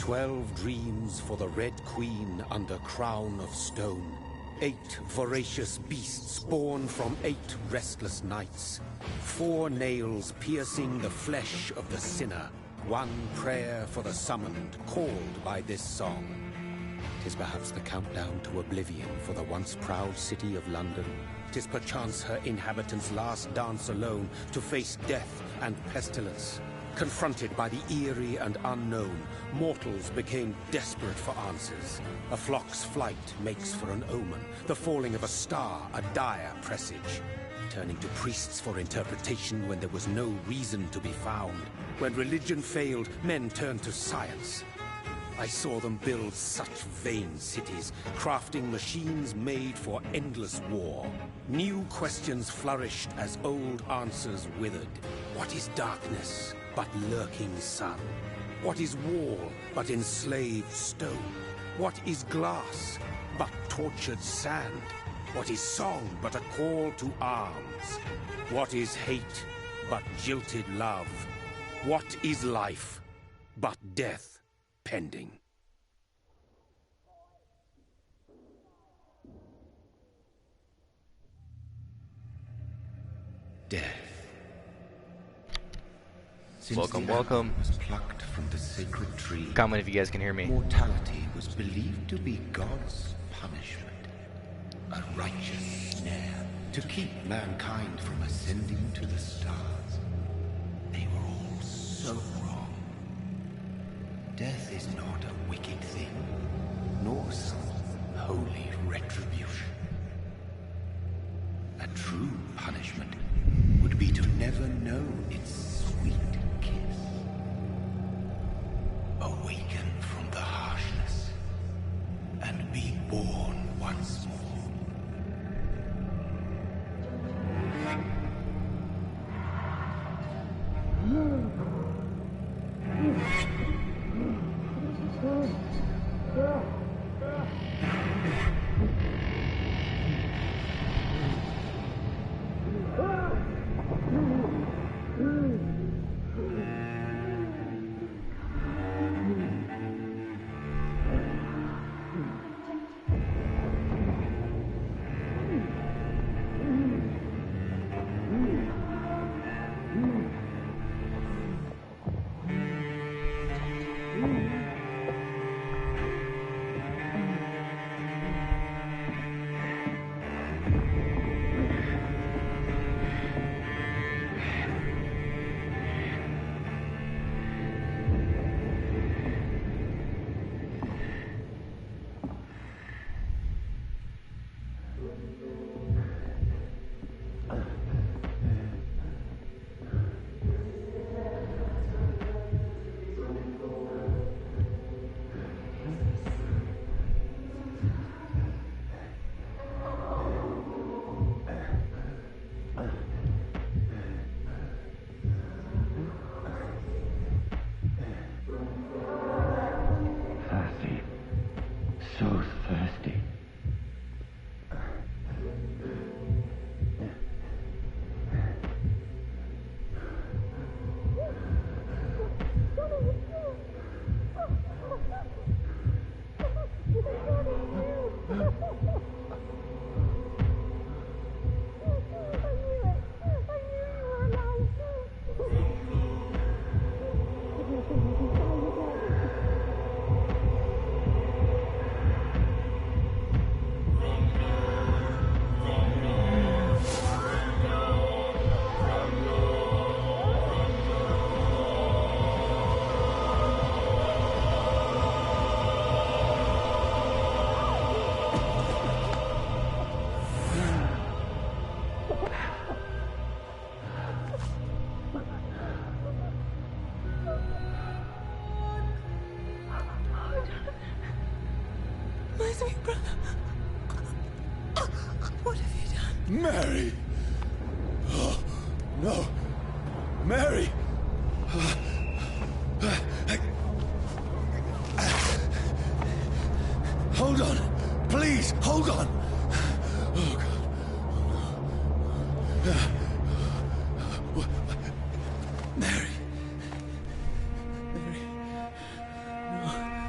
12 dreams for the Red Queen under crown of stone. 8 voracious beasts born from 8 restless nights. 4 nails piercing the flesh of the sinner. 1 prayer for the summoned, called by this song. 'Tis perhaps the countdown to oblivion for the once proud city of London. 'Tis perchance her inhabitants' last dance alone to face death and pestilence. Confronted by the eerie and unknown, mortals became desperate for answers. A flock's flight makes for an omen, the falling of a star a dire presage. Turning to priests for interpretation when there was no reason to be found. When religion failed, men turned to science. I saw them build such vain cities, crafting machines made for endless war. New questions flourished as old answers withered. What is darkness but lurking sun? What is wall but enslaved stone? What is glass but tortured sand? What is song but a call to arms? What is hate but jilted love? What is life but death pending? Death. Since welcome. Was plucked from the sacred tree. Comment if you guys can hear me. Mortality was believed to be God's punishment. A righteous snare to keep mankind from ascending to the stars. They were all so wrong. Death is not a wicked thing, nor some holy retribution. A true punishment would be to never know its sweet kiss. Awaken from the harshness and be born once more. What have you done? Mary! Oh, no. Mary! Hold on. Please, hold on. Oh, God. Mary. Mary. No.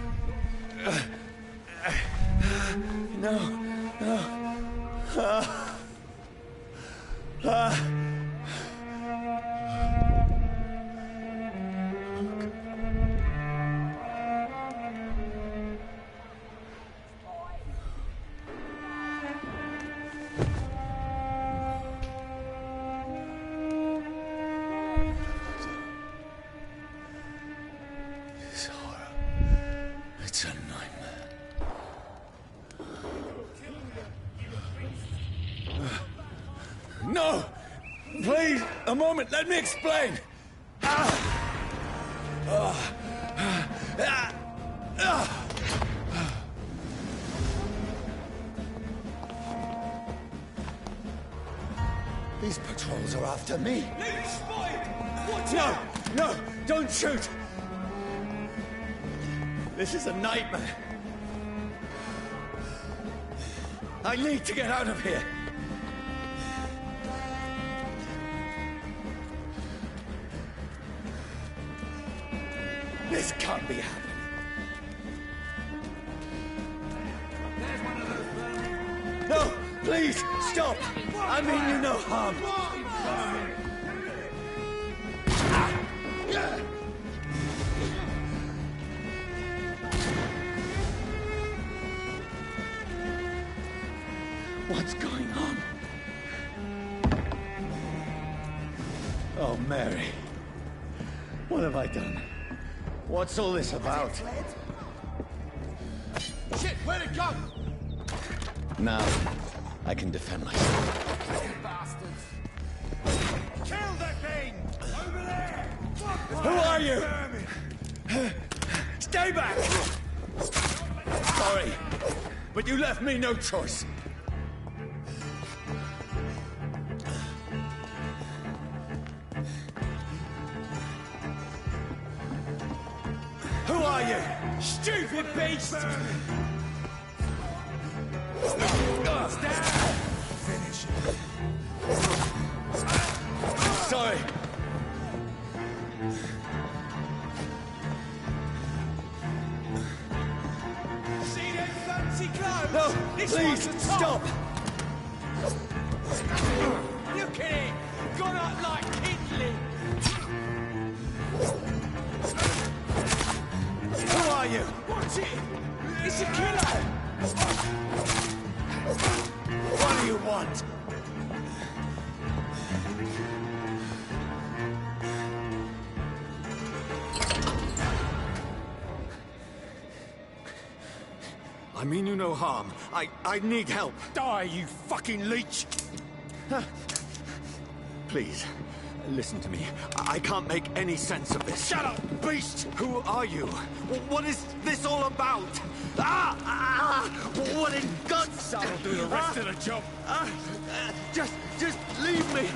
No! Please, a moment, let me explain! These patrols are after me. No! No! Don't shoot! This is a nightmare. I need to get out of here. This can't be happening. No! Please! Stop! I mean you no harm. What's going on? Oh, Mary. What have I done? What's all this about? Shit, where'd it go? Now, I can defend myself. Bastards! Kill the king! Over there! Who are you? Stay back! Sorry, but you left me no choice. Who are you? Stupid beast! Finish it. Sorry. See them fancy clothes? No, This please, one's the top. stop! Look at it! Gone up like kindling! Who are you? Watch it! It's a killer! What do you want? I mean you no harm. I need help. Die, you fucking leech! Please, listen to me. I can't make any sense of this. Shut up, beast! Who are you? What is this all about? What in guts? That'll do the rest of the job. Just leave me.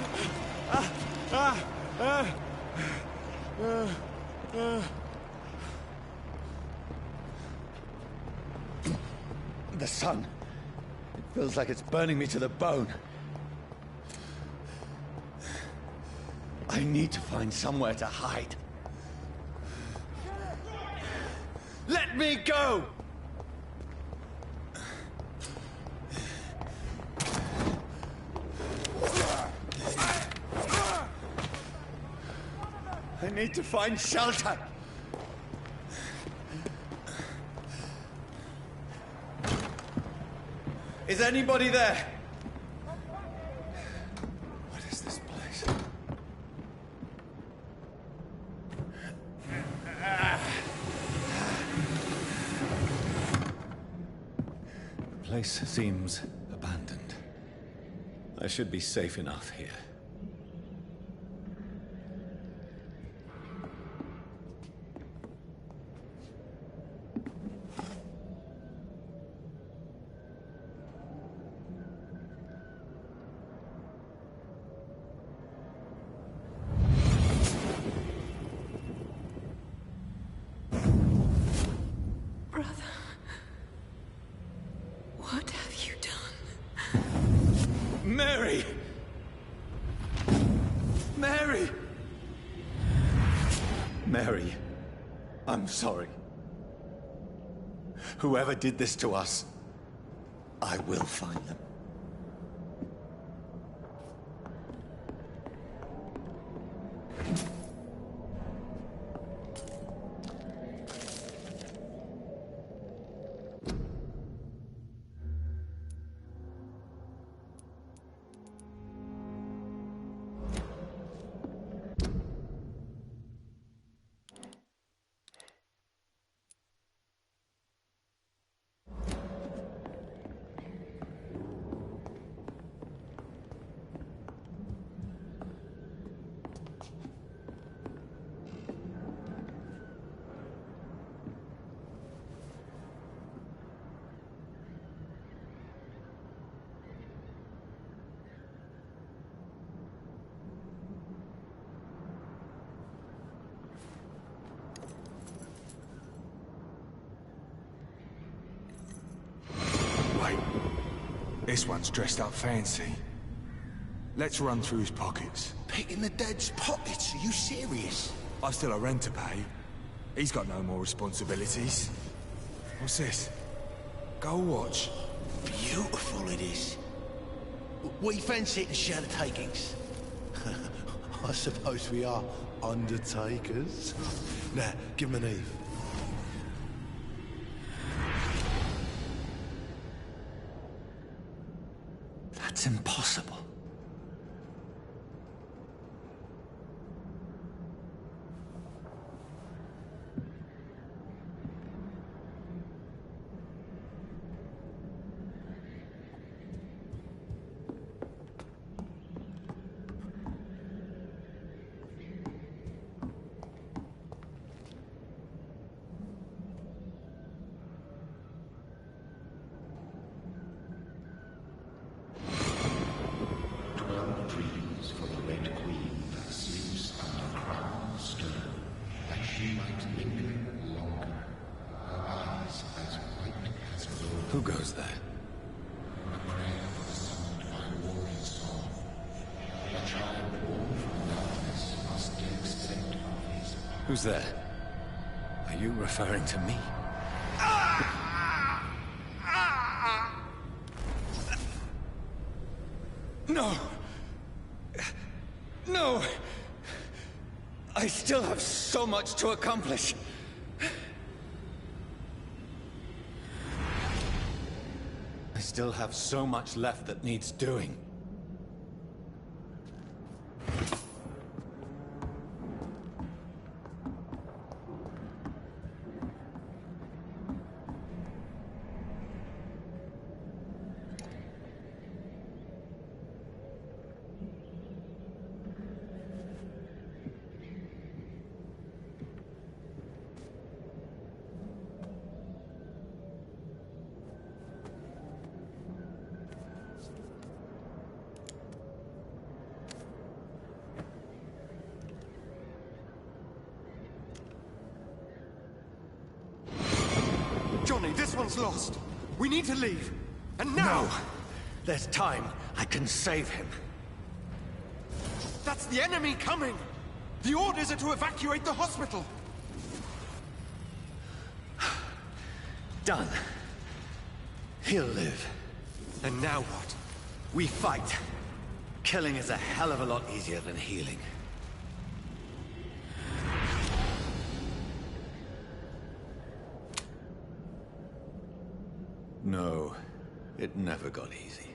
The sun. It feels like it's burning me to the bone. I need to find somewhere to hide. Let me go! I need to find shelter. Is anybody there? What is this place? The place seems abandoned. I should be safe enough here. Brother, what have you done? Mary! Mary! Mary, I'm sorry. Whoever did this to us, I will find them. This one's dressed up fancy. Let's run through his pockets. Picking the dead's pockets? Are you serious? I've still a rent to pay. He's got no more responsibilities. What's this? Gold watch. Beautiful it is. We fancy it and share the takings. I suppose we are undertakers. Now, give him an Eve. That's impossible. Who goes there? Who's there? Are you referring to me? No! No! I still have so much to accomplish. I still have so much left that needs doing. Johnny, this one's lost. We need to leave. And now! No! There's time. I can save him. That's the enemy coming! The orders are to evacuate the hospital! Done. He'll live. And now what? We fight. Killing is a hell of a lot easier than healing. No, it never got easy.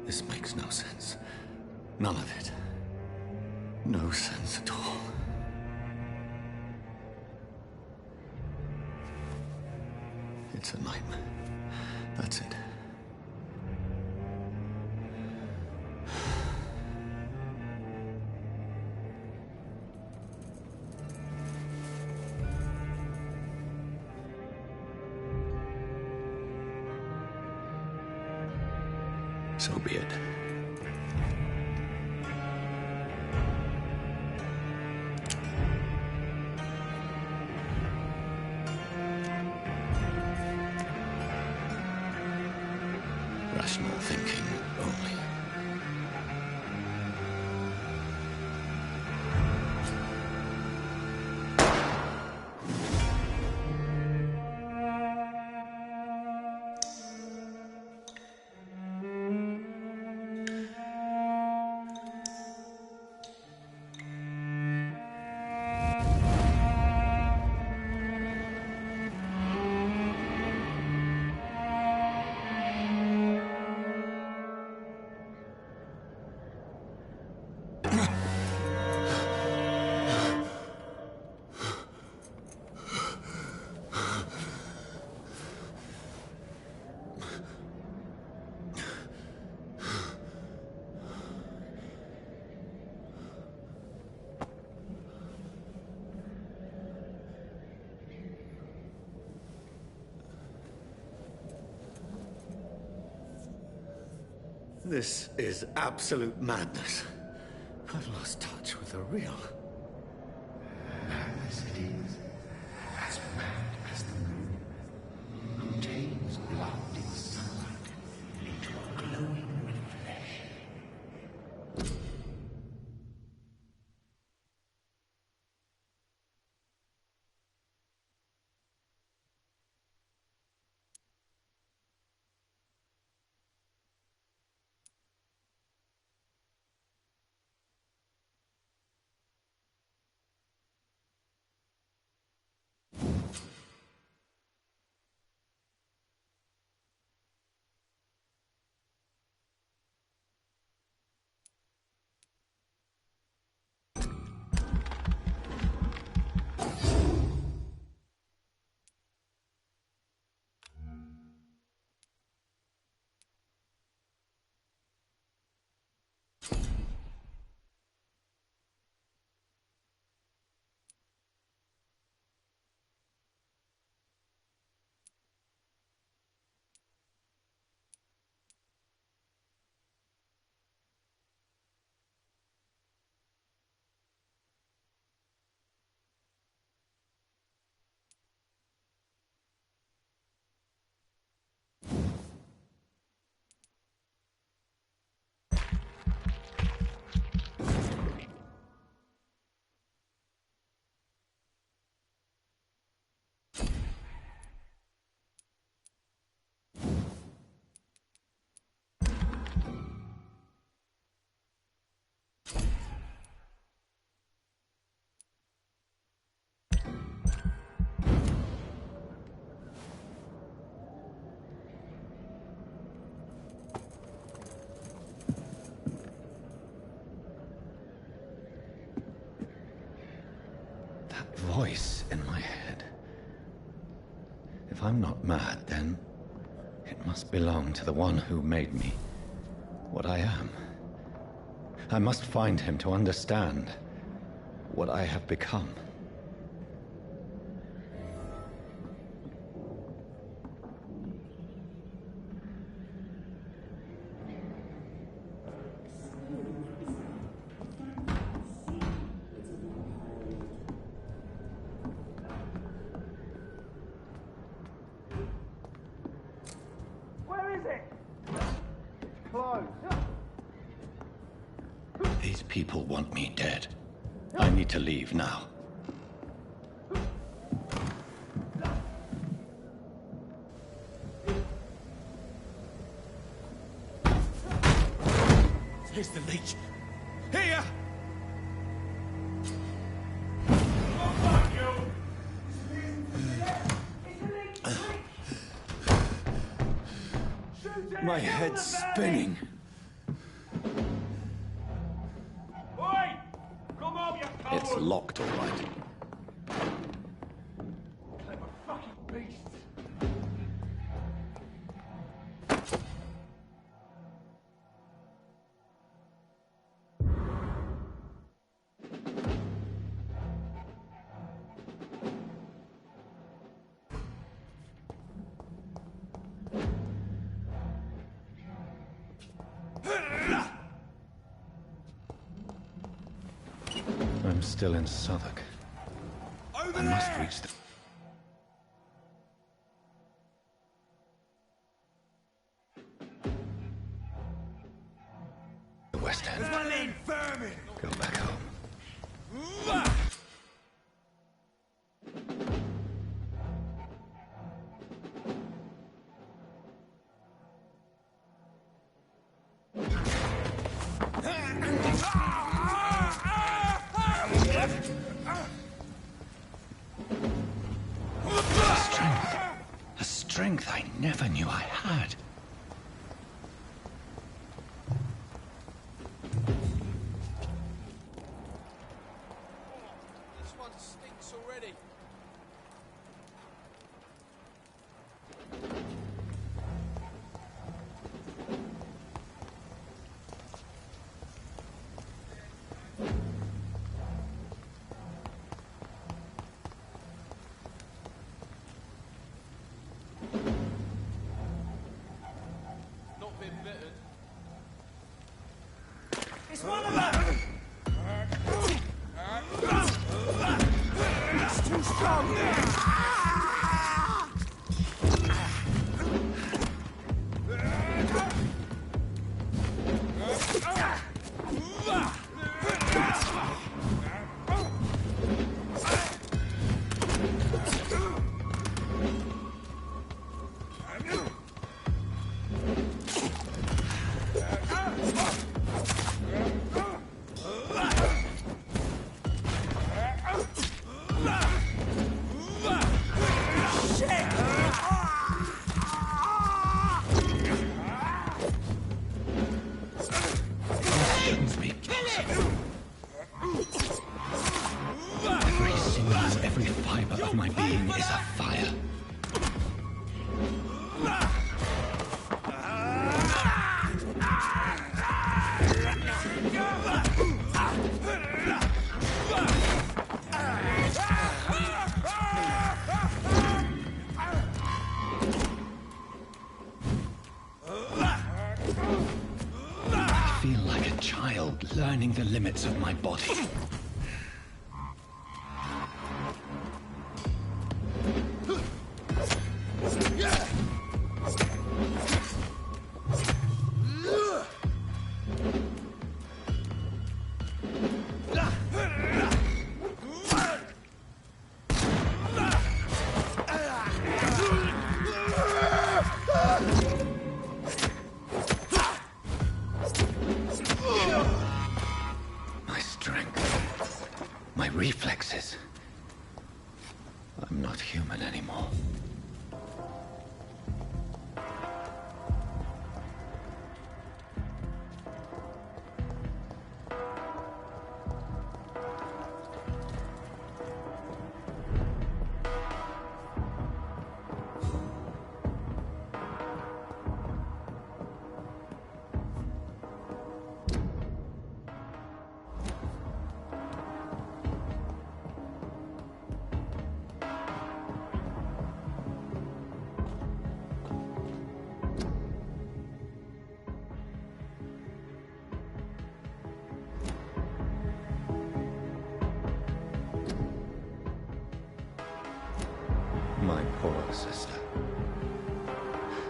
This makes no sense. None of it. No sense at all. It's a nightmare. That's it. So be it. This is absolute madness. I've lost touch with the real. Madness it is. As mad as the moon. Contains clouded sunlight into a glowing red flesh. Voice in my head. If I'm not mad, then it must belong to the one who made me what I am. I must find him to understand what I have become. These people want me dead. I need to leave now. Here's the leech. Here! My head's spinning. It's locked, all right. I'm still in Southwark. I must reach the West End. Go back home. A strength I never knew I had. This one stinks already. Not been bittered. He's one of them! It's too strong! Every fiber of my being is afire. I feel like a child learning the limits of my body. Reflexes. I'm not human anymore. My poor sister.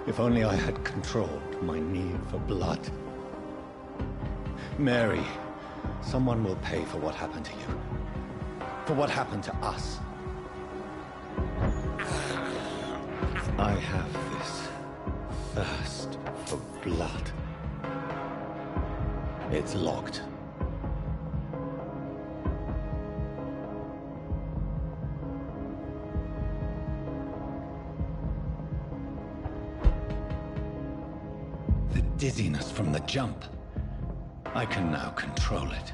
If only I had controlled my need for blood. Mary, someone will pay for what happened to you. For what happened to us. I have this thirst for blood. It's locked. Dizziness from the jump. I can now control it.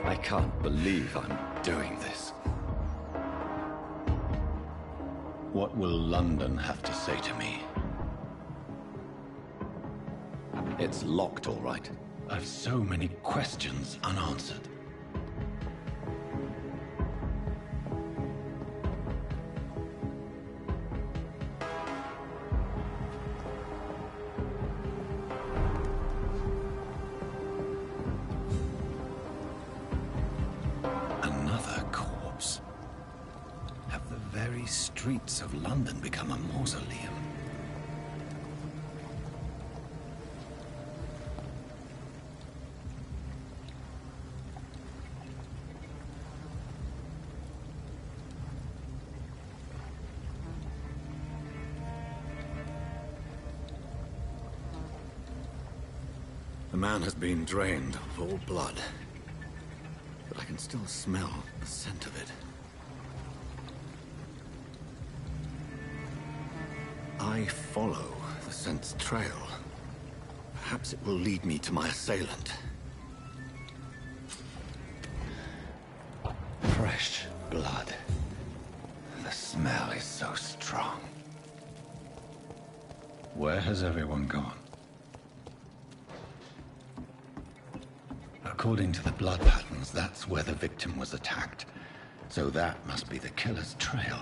I can't believe I'm doing this. What will London have to say to me? It's locked, all right. I've so many questions unanswered. Another corpse. Have the very streets of London become a mausoleum? The man has been drained of all blood, but I can still smell the scent of it. I follow the scent's trail. Perhaps it will lead me to my assailant. Fresh blood. The smell is so strong. Where has everyone gone? According to the blood patterns, that's where the victim was attacked. So that must be the killer's trail.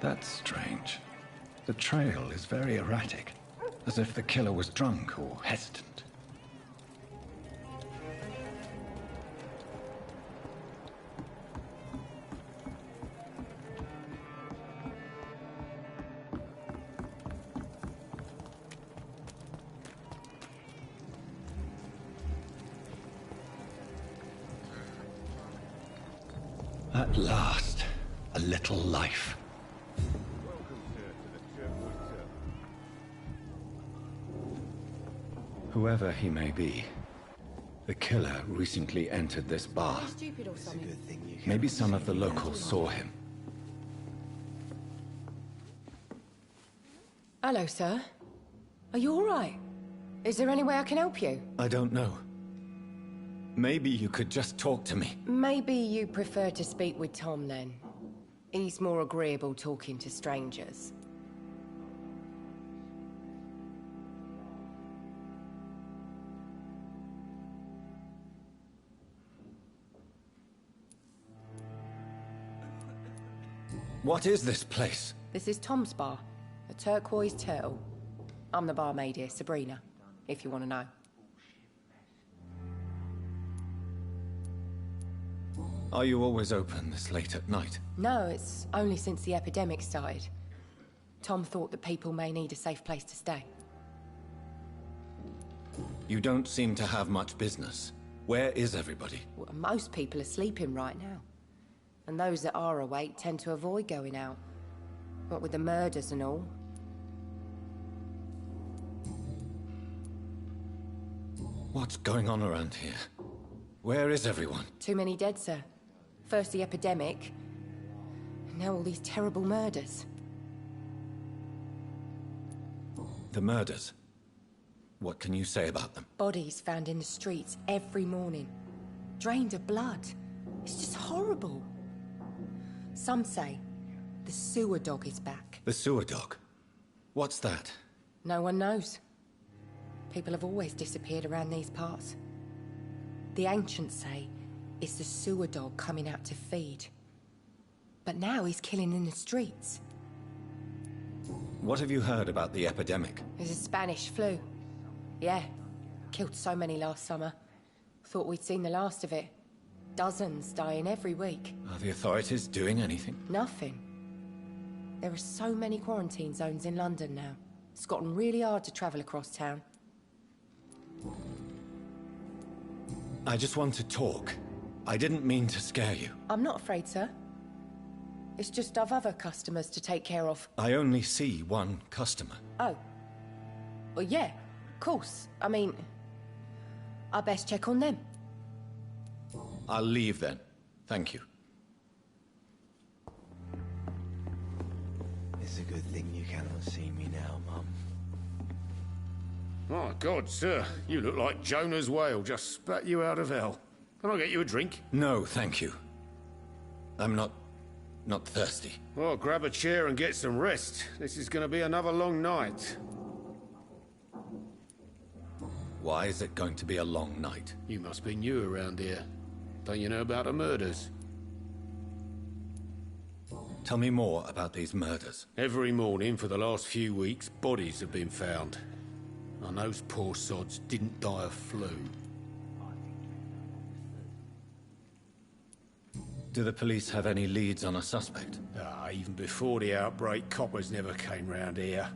That's strange. The trail is very erratic, as if the killer was drunk or hesitant. At last, a little life. Whoever he may be, the killer recently entered this bar. Stupid or something. Maybe some of the locals saw him. Hello, sir. Are you all right? Is there any way I can help you? I don't know. Maybe you could just talk to me. Maybe you prefer to speak with Tom, then. He's more agreeable talking to strangers. What is this place? This is Tom's bar, a turquoise turtle. I'm the barmaid here, Sabrina, if you want to know. Are you always open this late at night? No, it's only since the epidemic started. Tom thought that people may need a safe place to stay. You don't seem to have much business. Where is everybody? Well, most people are sleeping right now. And those that are awake tend to avoid going out. What with the murders and all. What's going on around here? Where is everyone? Too many dead, sir. First the epidemic, and now all these terrible murders. The murders? What can you say about them? Bodies found in the streets every morning. Drained of blood. It's just horrible. Some say the sewer dog is back. The sewer dog? What's that? No one knows. People have always disappeared around these parts. The ancients say it's the sewer dog coming out to feed. But now he's killing in the streets. What have you heard about the epidemic? There's a Spanish flu. Yeah. Killed so many last summer. Thought we'd seen the last of it. Dozens dying every week. Are the authorities doing anything? Nothing. There are so many quarantine zones in London now. It's gotten really hard to travel across town. I just want to talk. I didn't mean to scare you. I'm not afraid, sir. It's just I've other customers to take care of. I only see one customer. Oh. Well, yeah, of course. I mean, I best check on them. I'll leave then. Thank you. It's a good thing you cannot see me now, Mum. My God, sir, you look like Jonah's whale just spat you out of hell. Can I get you a drink? No, thank you. I'm not thirsty. Well, grab a chair and get some rest. This is going to be another long night. Why is it going to be a long night? You must be new around here. Don't you know about the murders? Tell me more about these murders. Every morning for the last few weeks, bodies have been found. And those poor sods didn't die of flu. Do the police have any leads on a suspect? Even before the outbreak, coppers never came round here.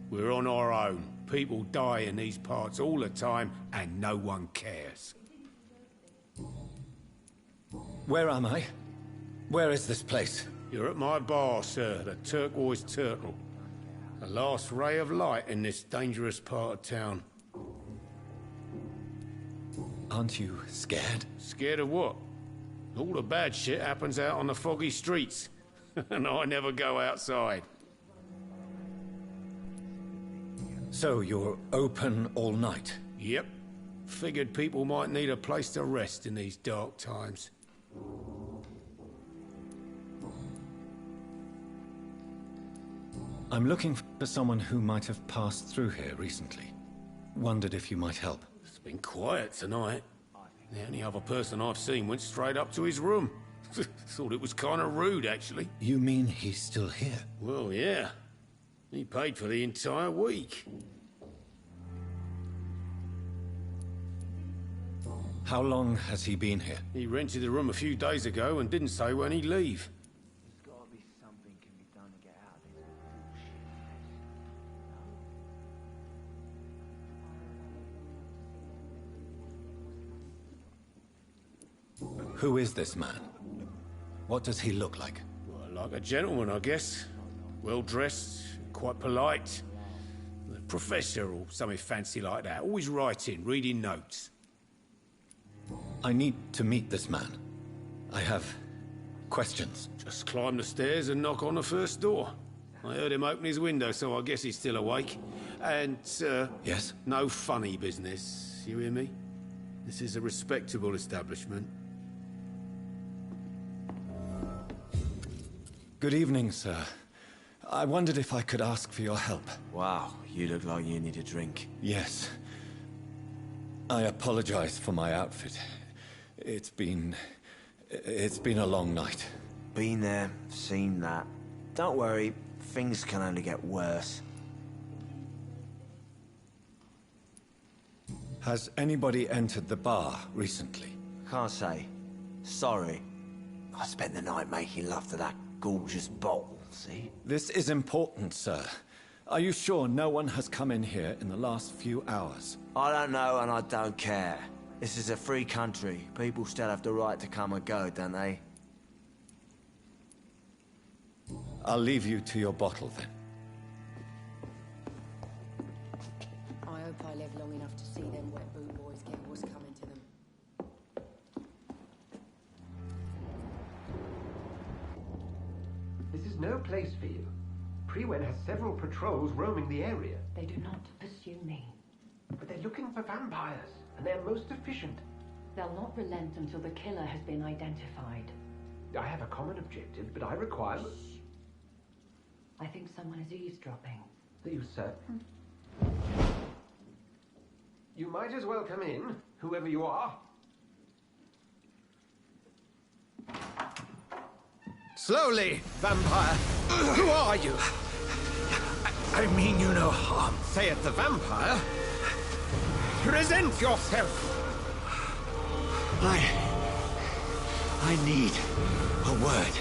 We're on our own. People die in these parts all the time, and no one cares. Where am I? Where is this place? You're at my bar, sir, the Turquoise Turtle. The last ray of light in this dangerous part of town. Aren't you scared? Scared of what? All the bad shit happens out on the foggy streets. And I never go outside. So you're open all night? Yep. Figured people might need a place to rest in these dark times. I'm looking for someone who might have passed through here recently. Wondered if you might help. It's been quiet tonight. The only other person I've seen went straight up to his room. Thought it was kind of rude, actually. You mean he's still here? Well, yeah. He paid for the entire week. How long has he been here? He rented the room a few days ago and didn't say when he'd leave. There's gotta be something can be done to get out of this bullshit. Who is this man? What does he look like? Well, like a gentleman, I guess. Well-dressed, quite polite. A professor or something fancy like that. Always writing, reading notes. I need to meet this man. I have questions. Just climb the stairs and knock on the first door. I heard him open his window, so I guess he's still awake. And, sir... Yes? No funny business, you hear me? This is a respectable establishment. Good evening, sir. I wondered if I could ask for your help. Wow, you look like you need a drink. Yes. I apologize for my outfit. It's been a long night. Been there, seen that. Don't worry, things can only get worse. Has anybody entered the bar recently? Can't say. Sorry. I spent the night making love to that gorgeous bottle, see? This is important, sir. Are you sure no one has come in here in the last few hours? I don't know and I don't care. This is a free country. People still have the right to come and go, don't they? I'll leave you to your bottle then. I hope I live long enough to see them wet boot boys get what's coming to them. This is no place for you. Prewen has several patrols roaming the area. They do not pursue me. But they're looking for vampires, and they're most efficient. They'll not relent until the killer has been identified. I have a common objective, but I require... I think someone is eavesdropping. Are you certain? You might as well come in, whoever you are. Slowly, vampire! Who are you? I mean you no harm. Saith the vampire. Present yourself! I need a word.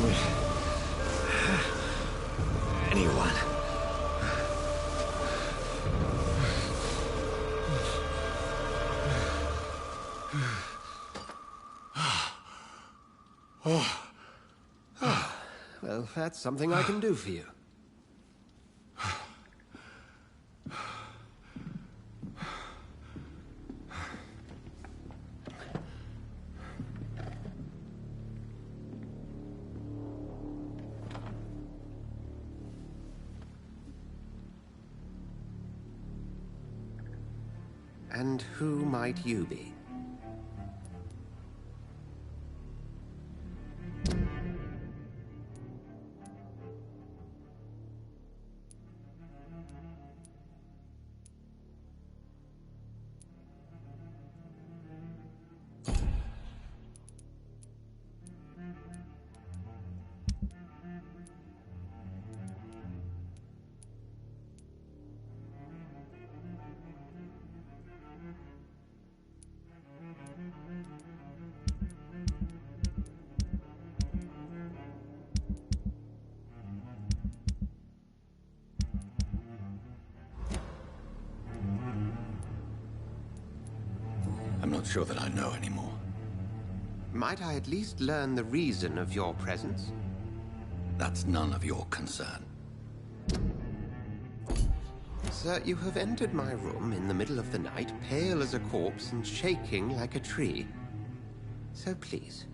With anyone. Well, that's something I can do for you. And who might you be? I'm not sure that I know anymore. Might I at least learn the reason of your presence? That's none of your concern. Sir, you have entered my room in the middle of the night, pale as a corpse and shaking like a tree. So please,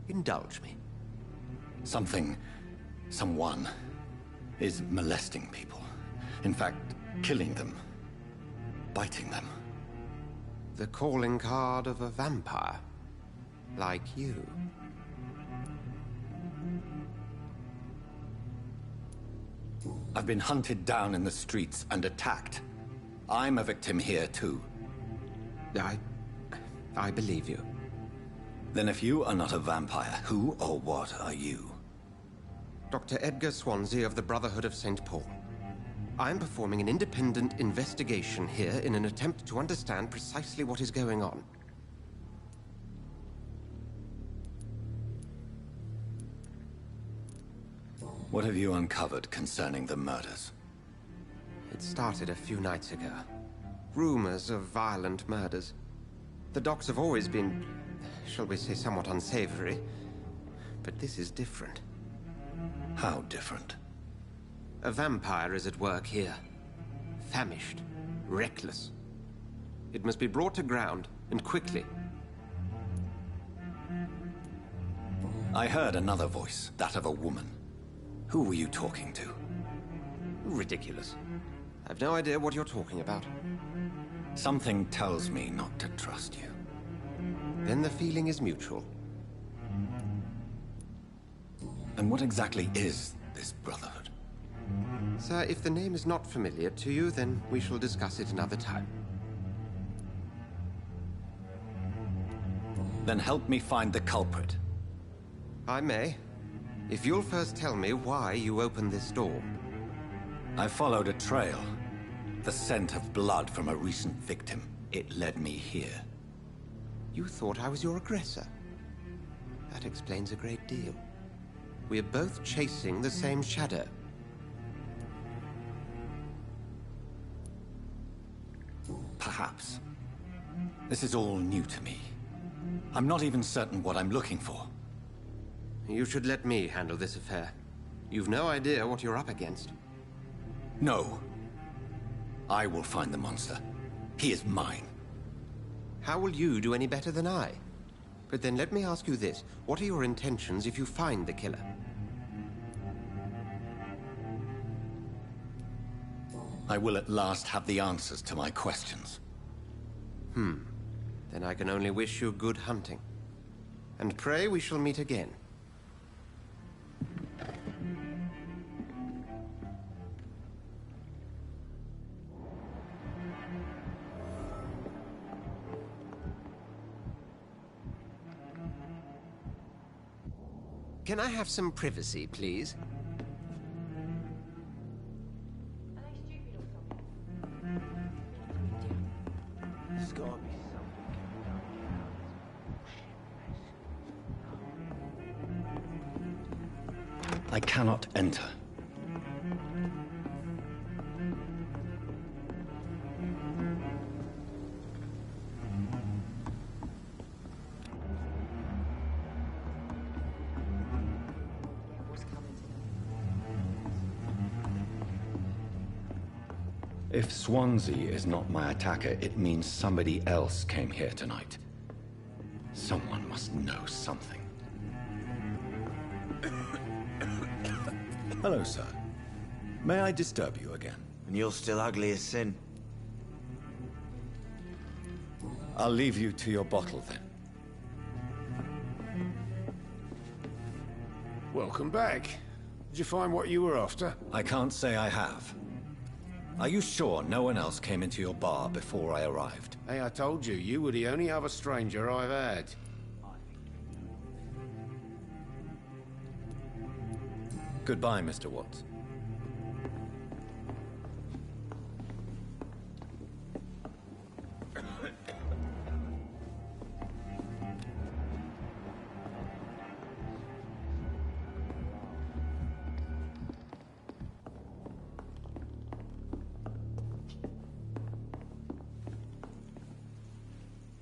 indulge me. Someone is molesting people. In fact, killing them. Biting them. The calling card of a vampire. Like you. I've been hunted down in the streets and attacked. I'm a victim here, too. I believe you. Then if you are not a vampire, who or what are you? Dr. Edgar Swansea of the Brotherhood of St. Paul. I'm performing an independent investigation here in an attempt to understand precisely what is going on. What have you uncovered concerning the murders? It started a few nights ago. Rumors of violent murders. The docks have always been, shall we say, somewhat unsavory. But this is different. How different? A vampire is at work here. Famished. Reckless. It must be brought to ground, and quickly. I heard another voice, that of a woman. Who were you talking to? Ridiculous. I've no idea what you're talking about. Something tells me not to trust you. Then the feeling is mutual. And what exactly is this Brotherhood? Sir, if the name is not familiar to you, then we shall discuss it another time. Then help me find the culprit. I may. If you'll first tell me why you opened this door. I followed a trail. The scent of blood from a recent victim. It led me here. You thought I was your aggressor. That explains a great deal. We are both chasing the same shadow. Perhaps. This is all new to me. I'm not even certain what I'm looking for. You should let me handle this affair. You've no idea what you're up against. No. I will find the monster. He is mine. How will you do any better than I? But then let me ask you this. What are your intentions if you find the killer? I will at last have the answers to my questions. Then I can only wish you good hunting. And pray we shall meet again. Can I have some privacy, please? I cannot enter. If Swansea is not my attacker, it means somebody else came here tonight. Someone must know something. Hello, sir. May I disturb you again? And you're still ugly as sin. I'll leave you to your bottle, then. Welcome back. Did you find what you were after? I can't say I have. Are you sure no one else came into your bar before I arrived? Hey, I told you, you were the only other stranger I've had. Goodbye, Mr. Watts.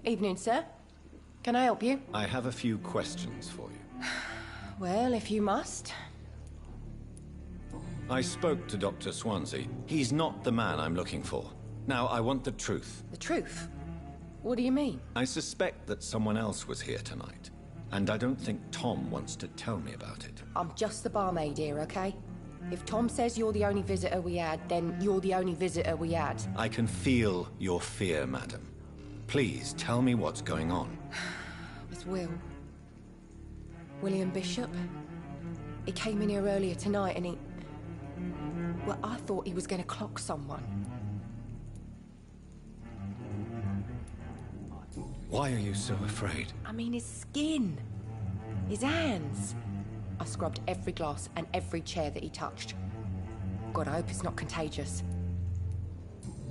Evening, sir. Can I help you? I have a few questions for you. Well, if you must. I spoke to Dr. Swansea. He's not the man I'm looking for. Now, I want the truth. The truth? What do you mean? I suspect that someone else was here tonight. And I don't think Tom wants to tell me about it. I'm just the barmaid here, okay? If Tom says you're the only visitor we had, then you're the only visitor we had. I can feel your fear, madam. Please, tell me what's going on. It's Will. William Bishop. He came in here earlier tonight and he... Well, I thought he was going to clock someone. Why are you so afraid? I mean, his skin. His hands. I scrubbed every glass and every chair that he touched. God, I hope it's not contagious.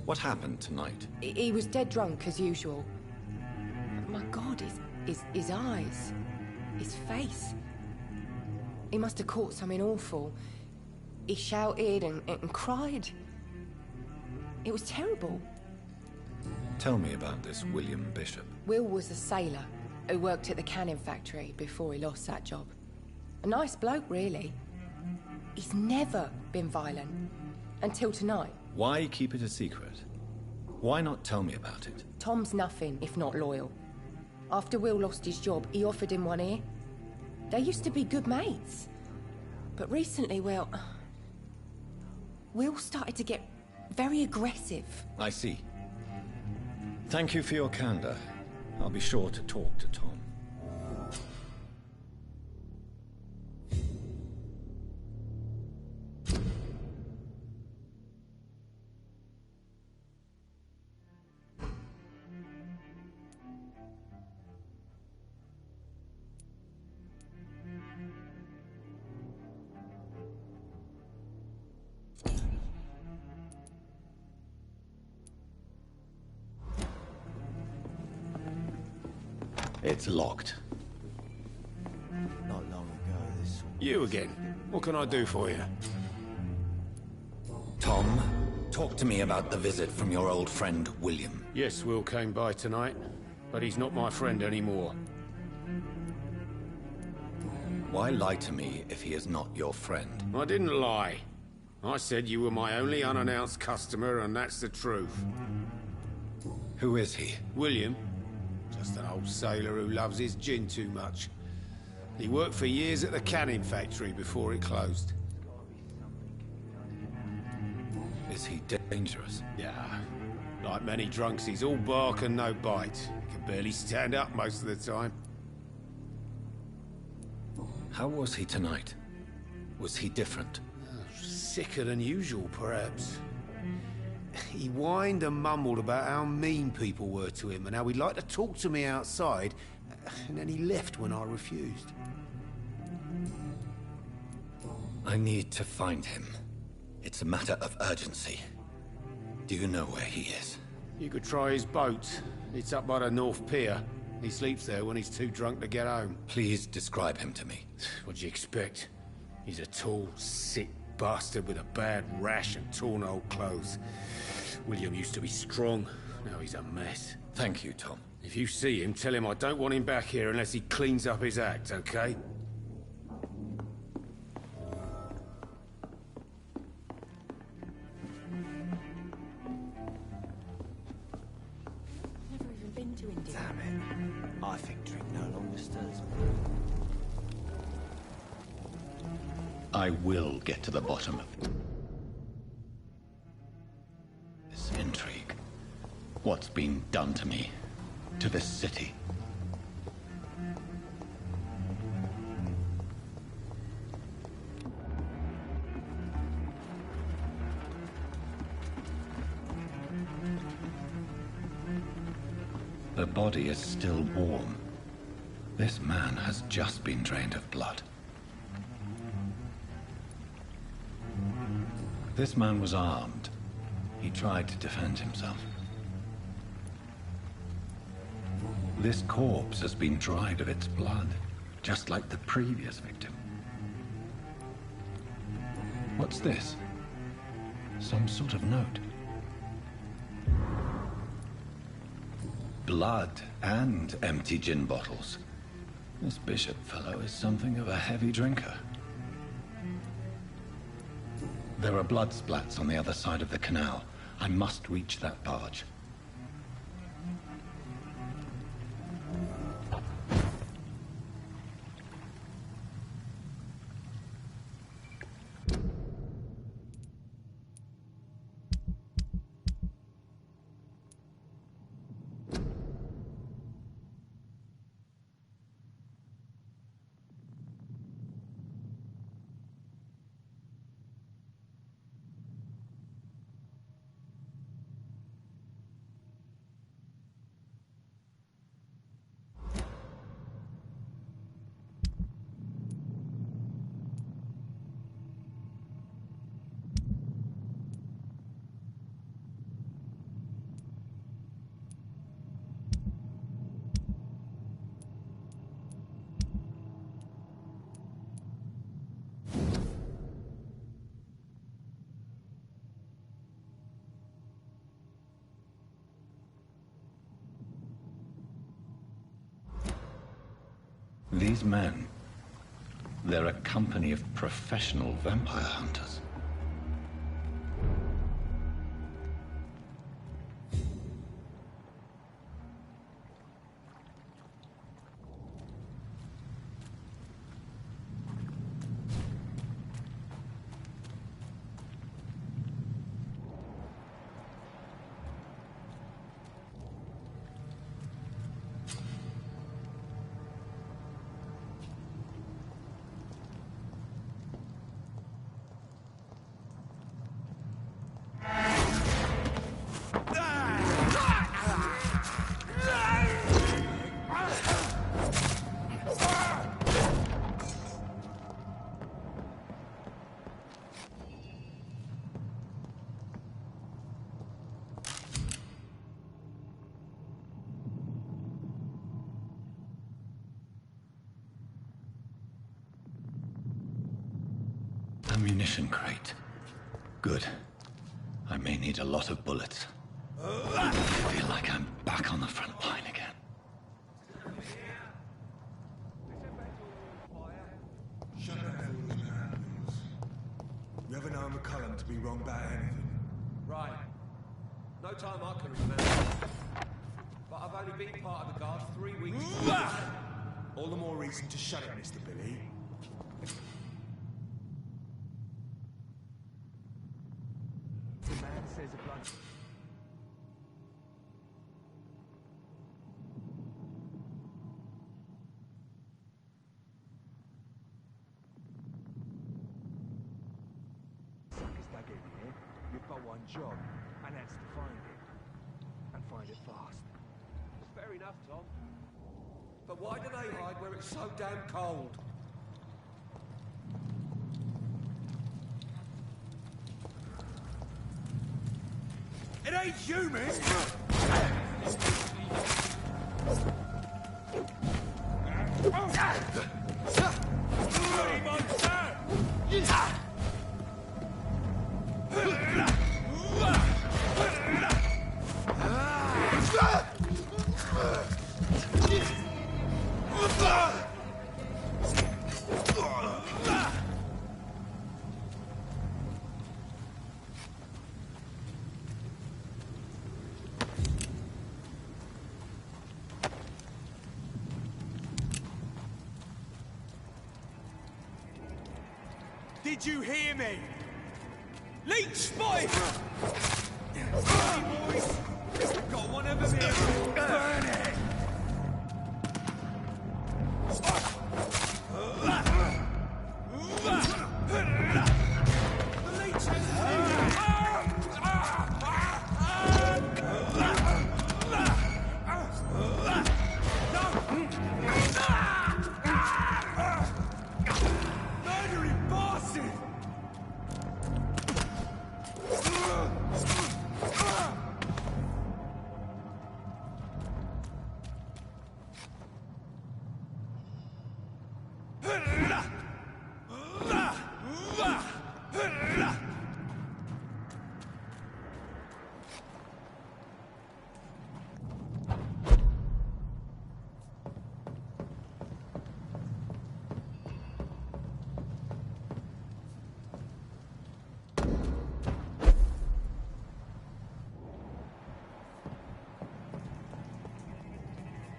What happened tonight? He was dead drunk, as usual. My God, his eyes. His face. He must have caught something awful. He shouted and cried. It was terrible. Tell me about this William Bishop. Will was a sailor who worked at the canning factory before he lost that job. A nice bloke, really. He's never been violent. Until tonight. Why keep it a secret? Why not tell me about it? Tom's nothing if not loyal. After Will lost his job, he offered him one ear. They used to be good mates. But recently, well... Will started to get very aggressive. I see. Thank you for your candor. I'll be sure to talk to Tom. It's locked. Not long ago, this... You again. What can I do for you? Tom, talk to me about the visit from your old friend, William. Yes, Will came by tonight, but he's not my friend anymore. Why lie to me if he is not your friend? I didn't lie. I said you were my only unannounced customer, and that's the truth. Who is he? William. Just an old sailor who loves his gin too much. He worked for years at the canning factory before it closed. Is he dangerous? Yeah. Like many drunks, he's all bark and no bite. He can barely stand up most of the time. How was he tonight? Was he different? Sicker than usual, perhaps. He whined and mumbled about how mean people were to him and how he'd like to talk to me outside, and then he left when I refused. I need to find him. It's a matter of urgency. Do you know where he is? You could try his boat. It's up by the North Pier. He sleeps there when he's too drunk to get home. Please describe him to me. What'd you expect? He's a tall, sick bastard with a bad rash and torn old clothes. William used to be strong. Now he's a mess. Thank you, Tom. If you see him, tell him I don't want him back here unless he cleans up his act, okay? Never even been to India. Damn it. I think drink no longer stirs me. I will get to the bottom of this intrigue. What's been done to me, to this city? The body is still warm. This man has just been drained of blood. This man was armed. He tried to defend himself. This corpse has been dried of its blood, just like the previous victim. What's this? Some sort of note. Blood and empty gin bottles. This bishop fellow is something of a heavy drinker. There are blood splats on the other side of the canal. I must reach that barge. These men, they're a company of professional vampire hunters. Ammunition crate. Good. I may need a lot of bullets. I feel like I'm back on the front line again. Shut up, you ever known McCullum to be wrong about anything? Right. No time I can remember. But I've only been part of the guard 3 weeks. All the more reason to shut it, Mr. Billy. The man says a blood... Suckers dug in here. You've got one job, and that's to find it. And find it fast. Fair enough, Tom. But why do they hide where it's so damn cold? It ain't human! Bloody monster! Did you hear me? Leech spotted! Hey, boys! We've got one of them here! Burn it! The leech Murdering bastard!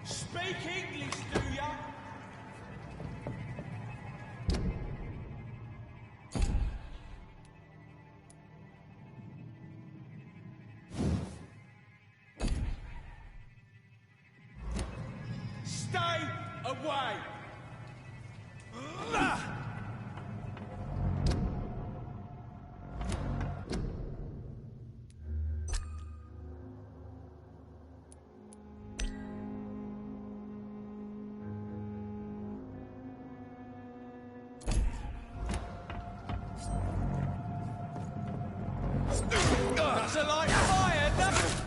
Speak English, do ya? Stay away! Doesn't like fire, does it?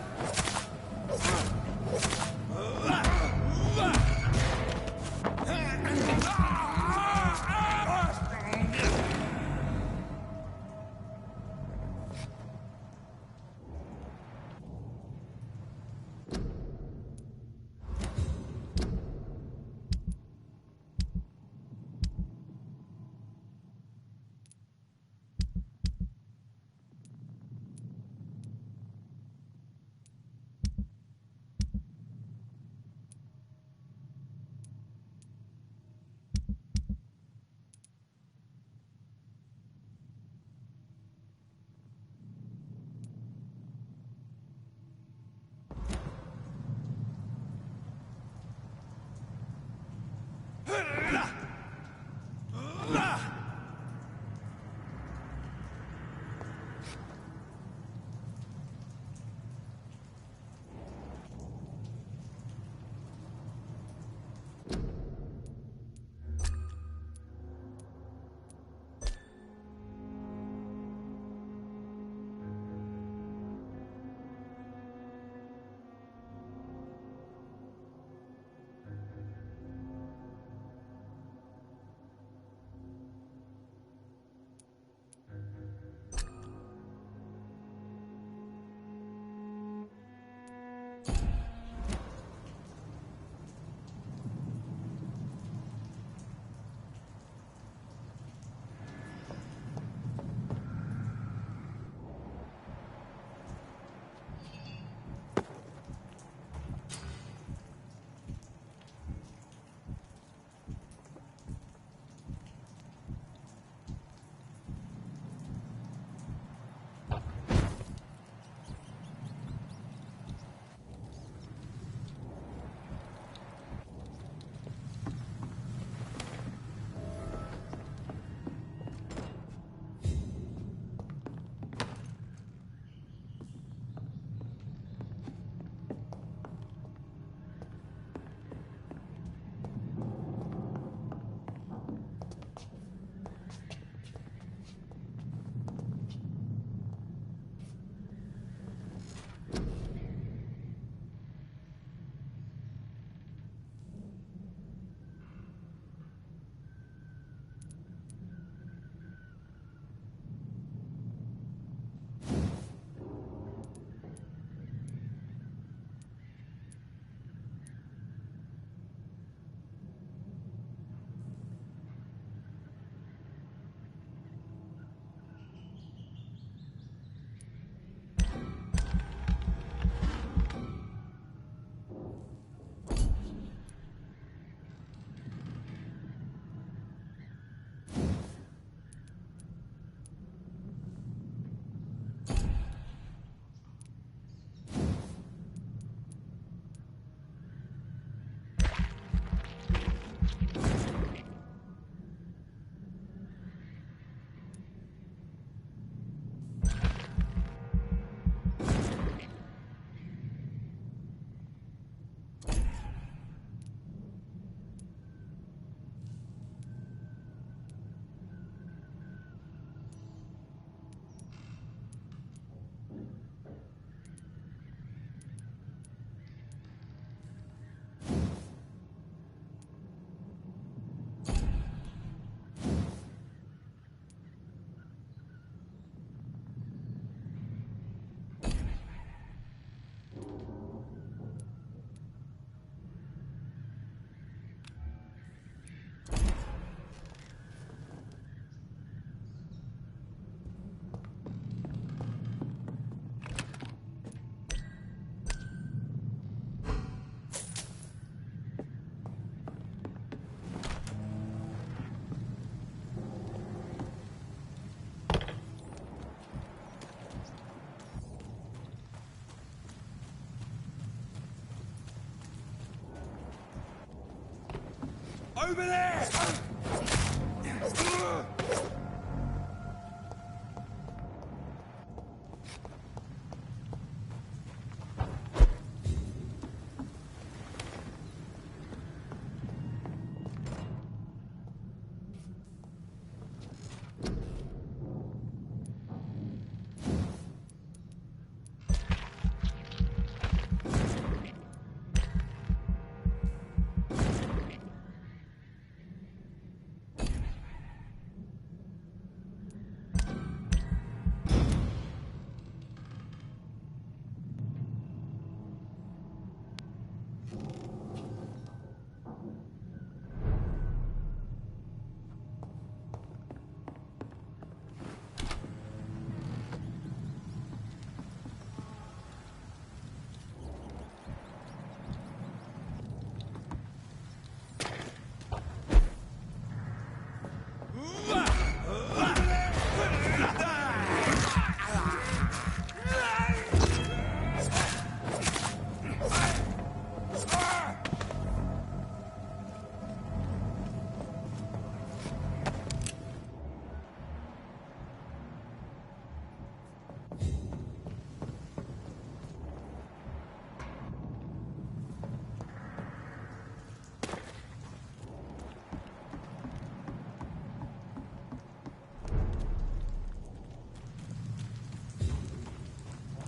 Over there!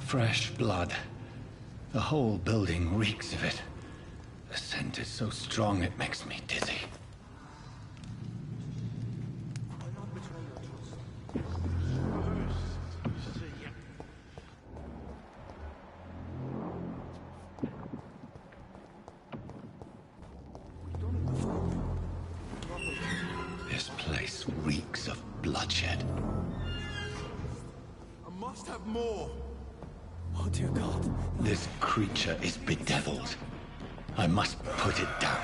Fresh blood. The whole building reeks of it. The scent is so strong it makes me dizzy. This place reeks of bloodshed. I must have more. Oh, dear God. This creature is bedeviled. I must put it down.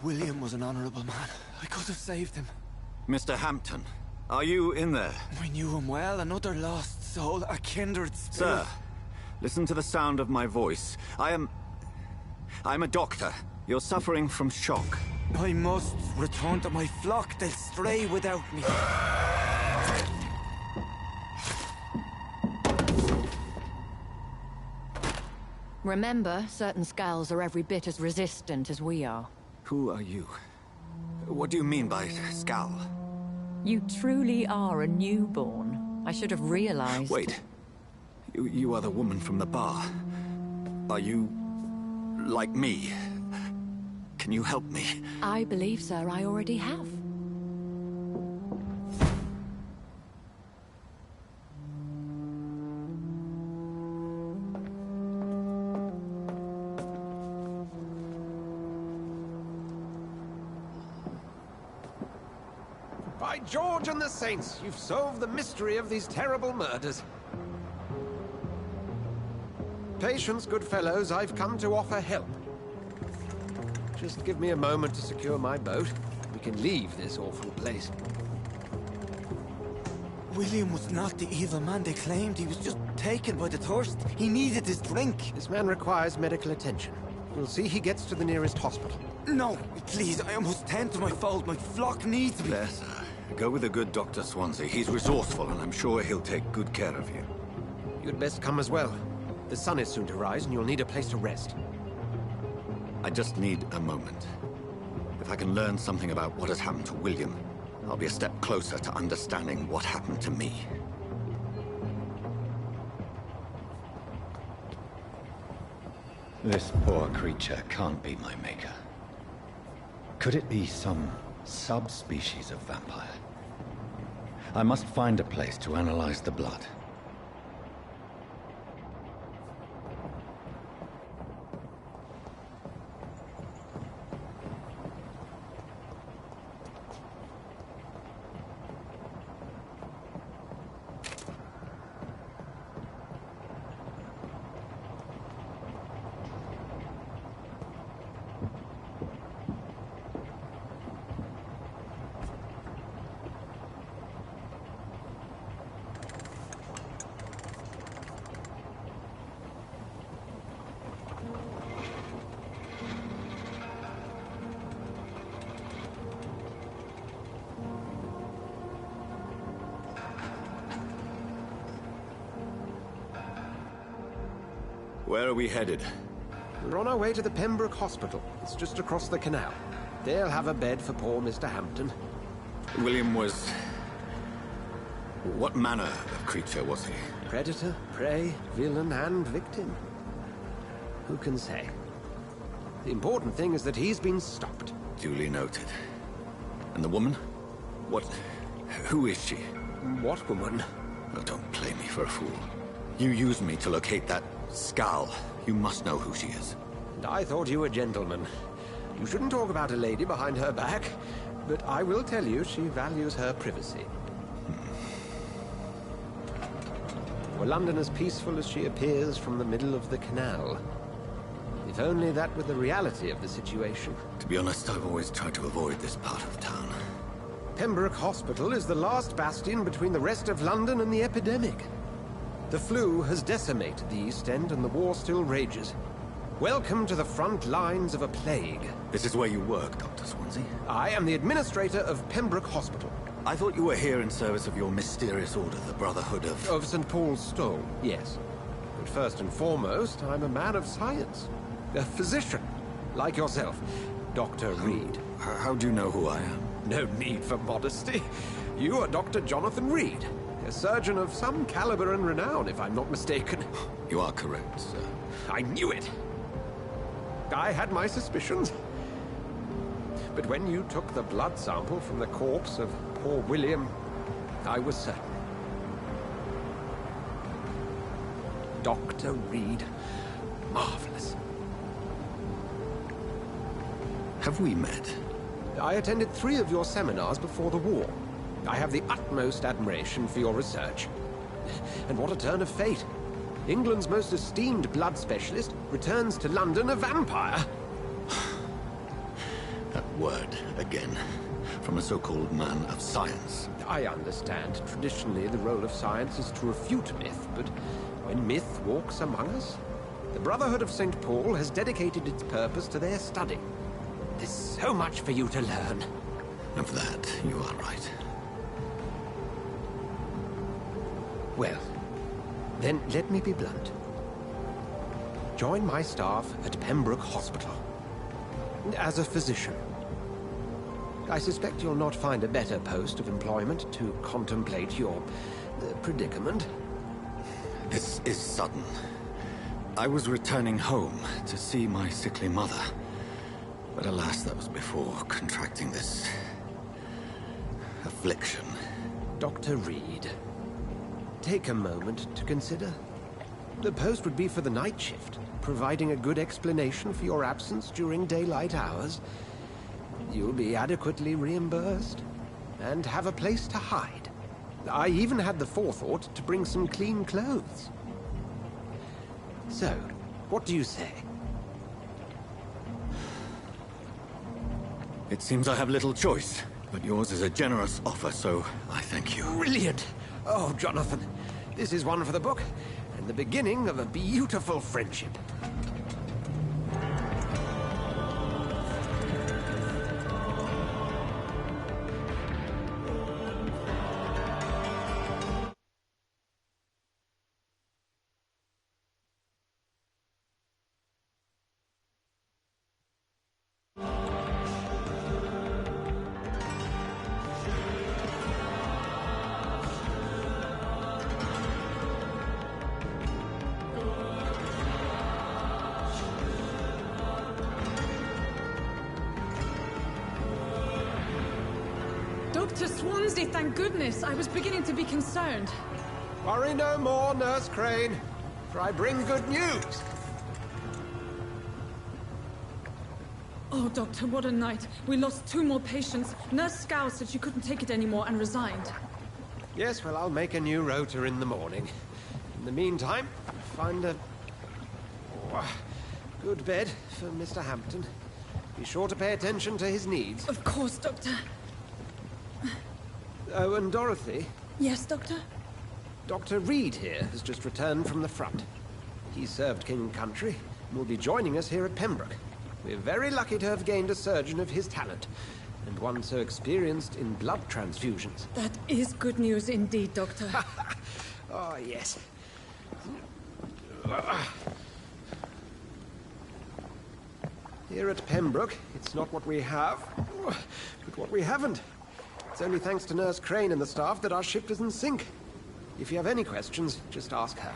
William was an honorable man. I could have saved him. Mr. Hampton, are you in there? I knew him well, another lost soul, a kindred spirit. Sir, listen to the sound of my voice. I'm a doctor. You're suffering from shock. I must return to my flock. They'll stray without me. Remember, certain skulls are every bit as resistant as we are. Who are you? What do you mean by skull? You truly are a newborn. I should have realized. Wait. You are the woman from the bar. Are you... like me? Can you help me? I believe, sir, I already have. By George and the Saints, you've solved the mystery of these terrible murders. Patience, good fellows, I've come to offer help. Just give me a moment to secure my boat. We can leave this awful place. William was not the evil man they claimed. He was just taken by the thirst. He needed his drink. This man requires medical attention. We'll see he gets to the nearest hospital. No, please, I must tend to my fold. My flock needs me. There, sir. Go with the good Dr. Swansea. He's resourceful, and I'm sure he'll take good care of you. You'd best come as well. The sun is soon to rise, and you'll need a place to rest. I just need a moment. If I can learn something about what has happened to William, I'll be a step closer to understanding what happened to me. This poor creature can't be my maker. Could it be some subspecies of vampire? I must find a place to analyze the blood. Where are we headed? We're on our way to the Pembroke Hospital. It's just across the canal. They'll have a bed for poor Mr. Hampton. William was... what manner of creature was he? Predator, prey, villain, and victim. Who can say? The important thing is that he's been stopped. Duly noted. And the woman? What... who is she? What woman? Oh, don't play me for a fool. You used me to locate that skull. You must know who she is. And I thought you a gentleman. You shouldn't talk about a lady behind her back, but I will tell you she values her privacy. Were London as peaceful as she appears from the middle of the canal? If only that were the reality of the situation. To be honest, I've always tried to avoid this part of town. Pembroke Hospital is the last bastion between the rest of London and the epidemic. The flu has decimated the East End and the war still rages. Welcome to the front lines of a plague. This is where you work, Dr. Swansea? I am the administrator of Pembroke Hospital. I thought you were here in service of your mysterious order, the Brotherhood of... Of St. Paul's Stole, yes. But first and foremost, I'm a man of science. A physician, like yourself, Dr. Reed. How do you know who I am? No need for modesty. You are Dr. Jonathan Reed. A surgeon of some caliber and renown, if I'm not mistaken. You are correct, sir. I knew it! I had my suspicions. But when you took the blood sample from the corpse of poor William, I was certain. Dr. Reed. Marvelous. Have we met? I attended 3 of your seminars before the war. I have the utmost admiration for your research. And what a turn of fate. England's most esteemed blood specialist returns to London a vampire. That word, again. From a so-called man of science. I understand. Traditionally, the role of science is to refute myth, but when myth walks among us, the Brotherhood of St. Paul has dedicated its purpose to their study. There's so much for you to learn. Of that, you are right. Well, then let me be blunt. Join my staff at Pembroke Hospital. As a physician. I suspect you'll not find a better post of employment to contemplate your predicament. This is sudden. I was returning home to see my sickly mother. But alas, that was before contracting this... affliction. Dr. Reed, take a moment to consider. The post would be for the night shift, providing a good explanation for your absence during daylight hours. You'll be adequately reimbursed, and have a place to hide. I even had the forethought to bring some clean clothes. So, what do you say? It seems I have little choice, but yours is a generous offer, so I thank you. Brilliant! Oh, Jonathan, this is one for the book, and the beginning of a beautiful friendship. Dr. Swansea, thank goodness. I was beginning to be concerned. Worry no more, Nurse Crane, for I bring good news. Oh, Doctor, what a night. We lost 2 more patients. Nurse Scow said she couldn't take it anymore and resigned. Yes, well, I'll make a new rota in the morning. In the meantime, find a good bed for Mr. Hampton. Be sure to pay attention to his needs. Of course, Doctor. Oh, and Dorothy? Yes, Doctor? Dr. Reed here has just returned from the front. He served King and Country and will be joining us here at Pembroke. We're very lucky to have gained a surgeon of his talent, and one so experienced in blood transfusions. That is good news indeed, Doctor. Oh, yes. Here at Pembroke, it's not what we have, but what we haven't. It's only thanks to Nurse Crane and the staff that our ship doesn't sink. If you have any questions, just ask her.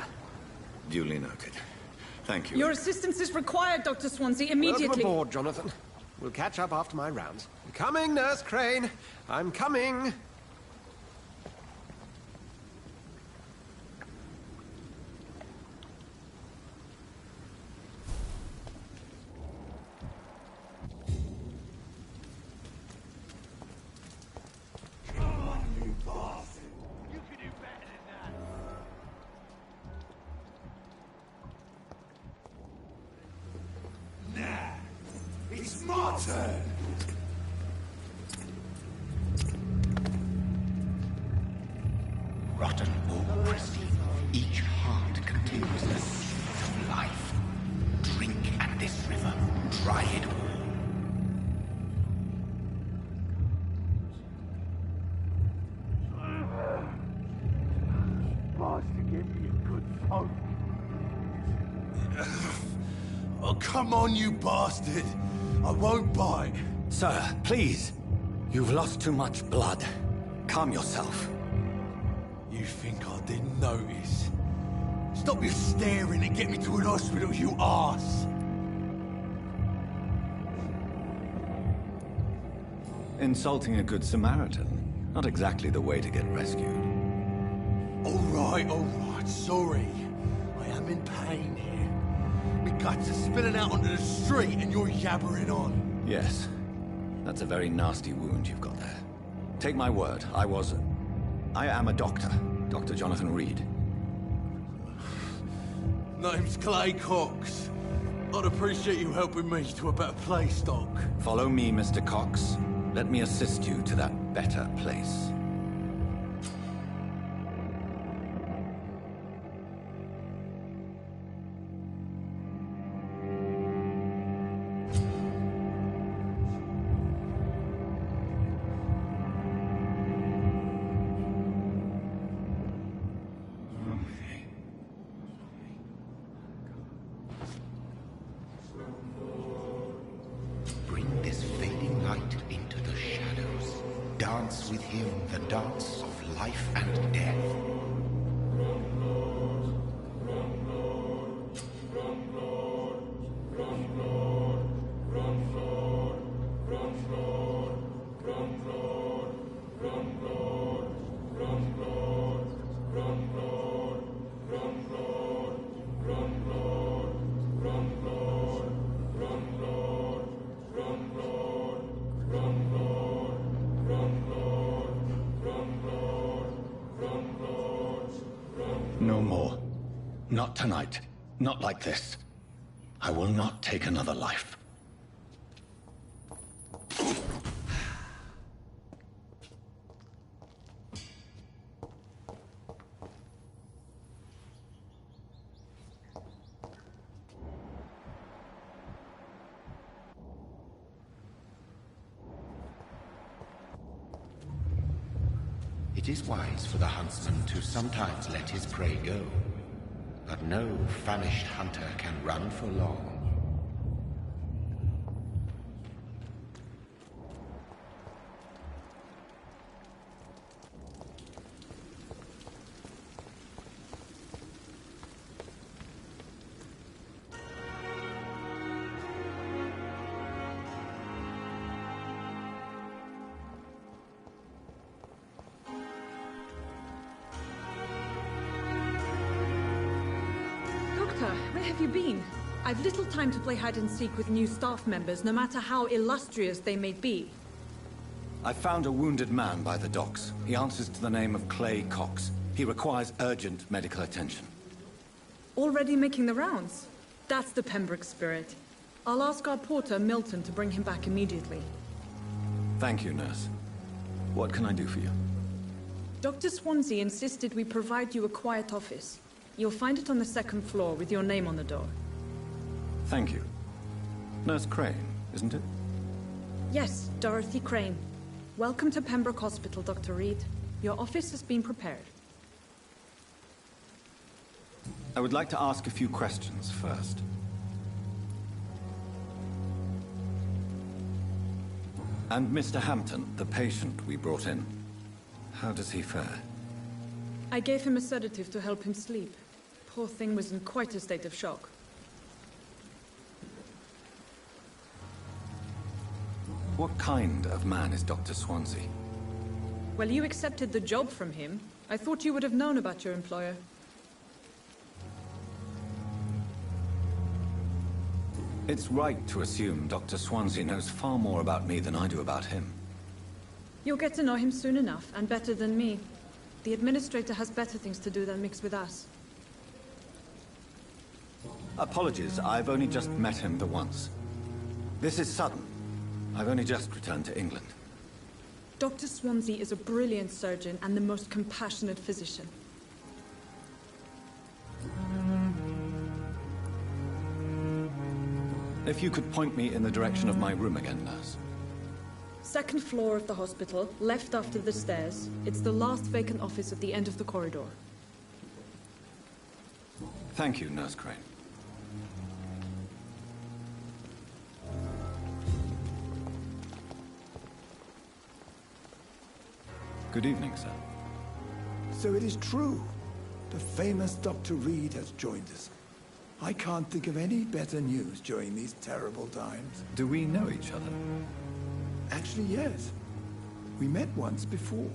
Duly noted. Thank you. Your assistance is required, Dr. Swansea, immediately. Welcome aboard, Jonathan. We'll catch up after my rounds. I'm coming, Nurse Crane. I'm coming. It's my turn! Rotten or pristine, each heart contains the seed of life. Drink at this river, try it all. Supposed to give me a good phone. Oh, come on, you bastard! I won't bite. Sir, please. You've lost too much blood. Calm yourself. You think I didn't notice? Stop your staring and get me to an hospital, you arse! Insulting a good Samaritan. Not exactly the way to get rescued. All right, sorry. I am in pain here. My guts are spilling out onto the street and you're yabbering on. Yes. That's a very nasty wound you've got there. Take my word, I am a doctor. Dr. Jonathan Reed. Name's Clay Cox. I'd appreciate you helping me to a better place, Doc. Follow me, Mr. Cox. Let me assist you to that better place. Bring this fading light into the shadows. Dance with him the dance of life and death. No more. Not tonight. Not like this. I will not take another life. It is wise for the huntsman to sometimes let his prey go, but no famished hunter can run for long. Where have you been? I've little time to play hide and seek with new staff members, no matter how illustrious they may be. I found a wounded man by the docks. He answers to the name of Clay Cox. He requires urgent medical attention. Already making the rounds? That's the Pembroke spirit. I'll ask our porter, Milton, to bring him back immediately. Thank you, nurse. What can I do for you? Dr. Swansea insisted we provide you a quiet office. You'll find it on the second floor with your name on the door. Thank you. Nurse Crane, isn't it? Yes, Dorothy Crane. Welcome to Pembroke Hospital, Dr. Reed. Your office has been prepared. I would like to ask a few questions first. And Mr. Hampton, the patient we brought in, how does he fare? I gave him a sedative to help him sleep. Poor thing was in quite a state of shock. What kind of man is Dr. Swansea? Well, you accepted the job from him. I thought you would have known about your employer. It's right to assume Dr. Swansea knows far more about me than I do about him. You'll get to know him soon enough, and better than me. The administrator has better things to do than mix with us. Apologies, I've only just met him the once. This is sudden. I've only just returned to England. Dr. Swansea is a brilliant surgeon and the most compassionate physician. If you could point me in the direction of my room again, nurse. Second floor of the hospital, left after the stairs. It's the last vacant office at the end of the corridor. Thank you, Nurse Crane. Good evening, sir. So it is true. The famous Dr. Reed has joined us. I can't think of any better news during these terrible times. Do we know each other? Actually, yes. We met once before,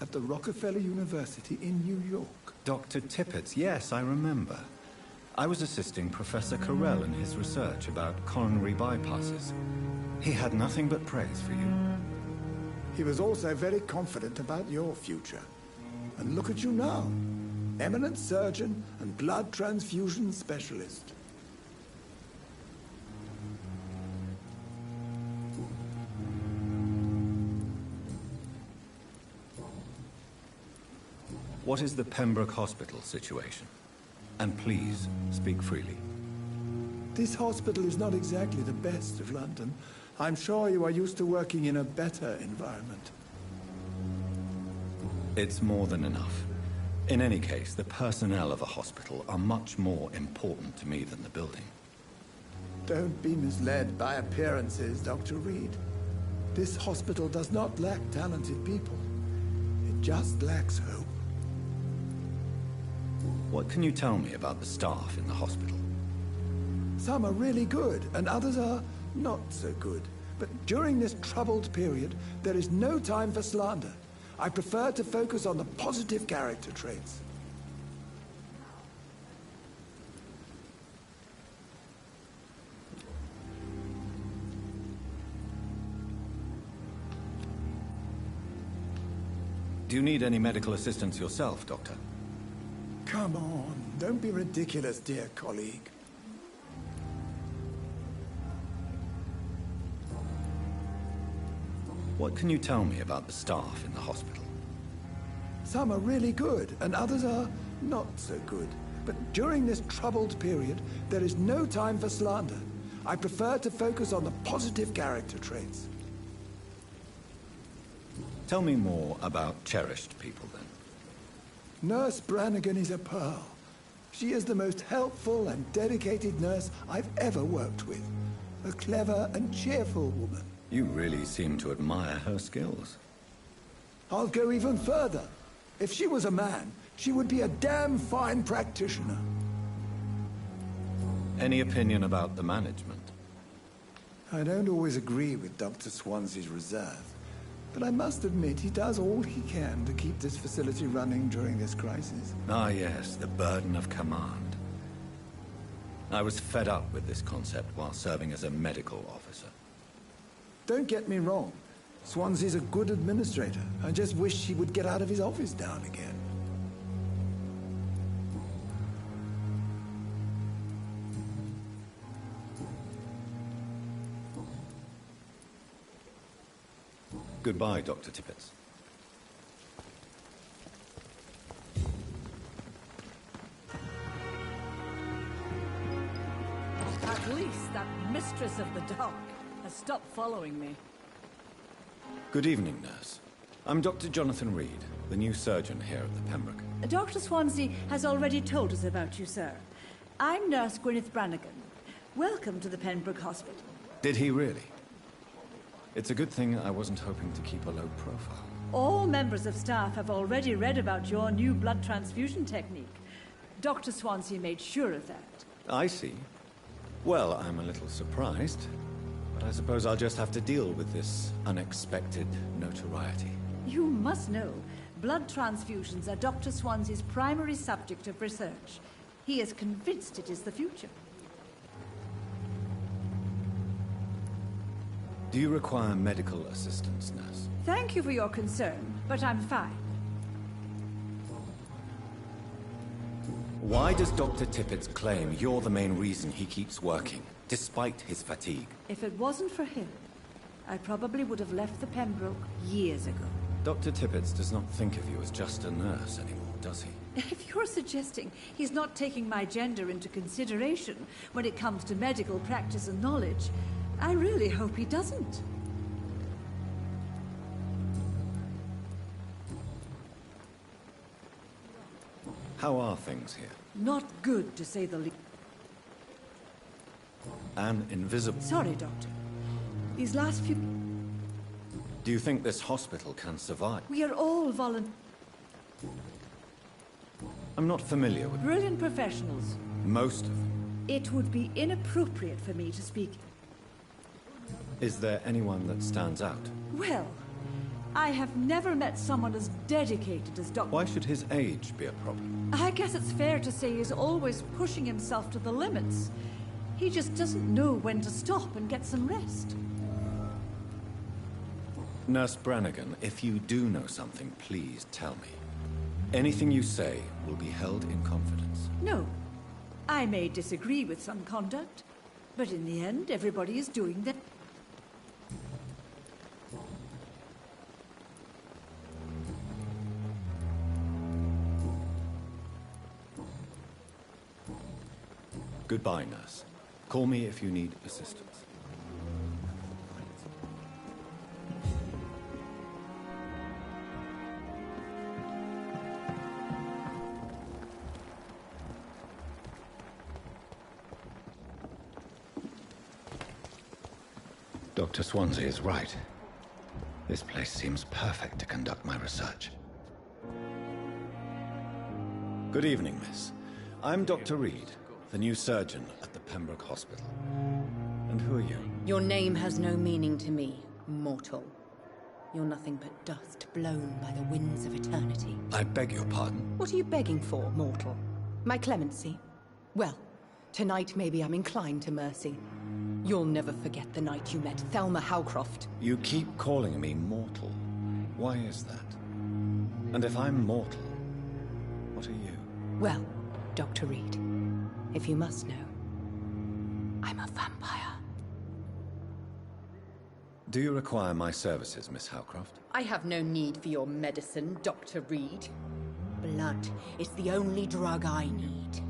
at the Rockefeller University in New York. Dr. Tippett, yes, I remember. I was assisting Professor Carell in his research about coronary bypasses. He had nothing but praise for you. He was also very confident about your future. And look at you now. Eminent surgeon and blood transfusion specialist. What is the Pembroke Hospital situation? And please, speak freely. This hospital is not exactly the best of London. I'm sure you are used to working in a better environment. It's more than enough. In any case, the personnel of a hospital are much more important to me than the building. Don't be misled by appearances, Dr. Reed. This hospital does not lack talented people. It just lacks hope. What can you tell me about the staff in the hospital? Some are really good, and others are not so good. But during this troubled period, there is no time for slander. I prefer to focus on the positive character traits. Do you need any medical assistance yourself, Doctor? Come on, don't be ridiculous, dear colleague. What can you tell me about the staff in the hospital? Some are really good, and others are not so good. But during this troubled period, there is no time for slander. I prefer to focus on the positive character traits. Tell me more about cherished people, then. Nurse Brannigan is a pearl. She is the most helpful and dedicated nurse I've ever worked with. A clever and cheerful woman. You really seem to admire her skills. I'll go even further. If she was a man, she would be a damn fine practitioner. Any opinion about the management? I don't always agree with Dr. Swansea's reserve, but I must admit he does all he can to keep this facility running during this crisis. Ah, yes, the burden of command. I was fed up with this concept while serving as a medical officer. Don't get me wrong. Swansea's a good administrator. I just wish he would get out of his office now and again. Goodbye, Dr. Tippett. At least that mistress of the dark has stopped following me. Good evening, nurse. I'm Dr. Jonathan Reed, the new surgeon here at the Pembroke. Dr. Swansea has already told us about you, sir. I'm Nurse Gwyneth Brannigan. Welcome to the Pembroke Hospital. Did he really? It's a good thing I wasn't hoping to keep a low profile. All members of staff have already read about your new blood transfusion technique. Dr. Swansea made sure of that. I see. Well, I'm a little surprised, but I suppose I'll just have to deal with this unexpected notoriety. You must know, blood transfusions are Dr. Swansea's primary subject of research. He is convinced it is the future. Do you require medical assistance, nurse? Thank you for your concern, but I'm fine. Why does Dr. Tippett claim you're the main reason he keeps working, despite his fatigue? If it wasn't for him, I probably would have left the Pembroke years ago. Dr. Tippett does not think of you as just a nurse anymore, does he? If you're suggesting he's not taking my gender into consideration when it comes to medical practice and knowledge, I really hope he doesn't. How are things here? Not good, to say the least. An invisible... Sorry, Doctor. These last few... Do you think this hospital can survive? We are all I'm not familiar with... brilliant professionals. Most of them. It would be inappropriate for me to speak. Is there anyone that stands out? Well, I have never met someone as dedicated as Dr. Why should his age be a problem? I guess it's fair to say he's always pushing himself to the limits. He just doesn't know when to stop and get some rest. Nurse Brannigan, if you do know something, please tell me. Anything you say will be held in confidence. No. I may disagree with some conduct, but in the end, everybody is doing that. Goodbye, nurse. Call me if you need assistance. Dr. Swansea is right. This place seems perfect to conduct my research. Good evening, miss. I'm Dr. Reed, the new surgeon at the Pembroke Hospital. And who are you? Your name has no meaning to me, mortal. You're nothing but dust blown by the winds of eternity. I beg your pardon? What are you begging for, mortal? My clemency? Well, tonight maybe I'm inclined to mercy. You'll never forget the night you met Thelma Howcroft. You keep calling me mortal. Why is that? And if I'm mortal, what are you? Well, Dr. Reed, if you must know, I'm a vampire. Do you require my services, Miss Howcroft? I have no need for your medicine, Dr. Reed. Blood is the only drug I need.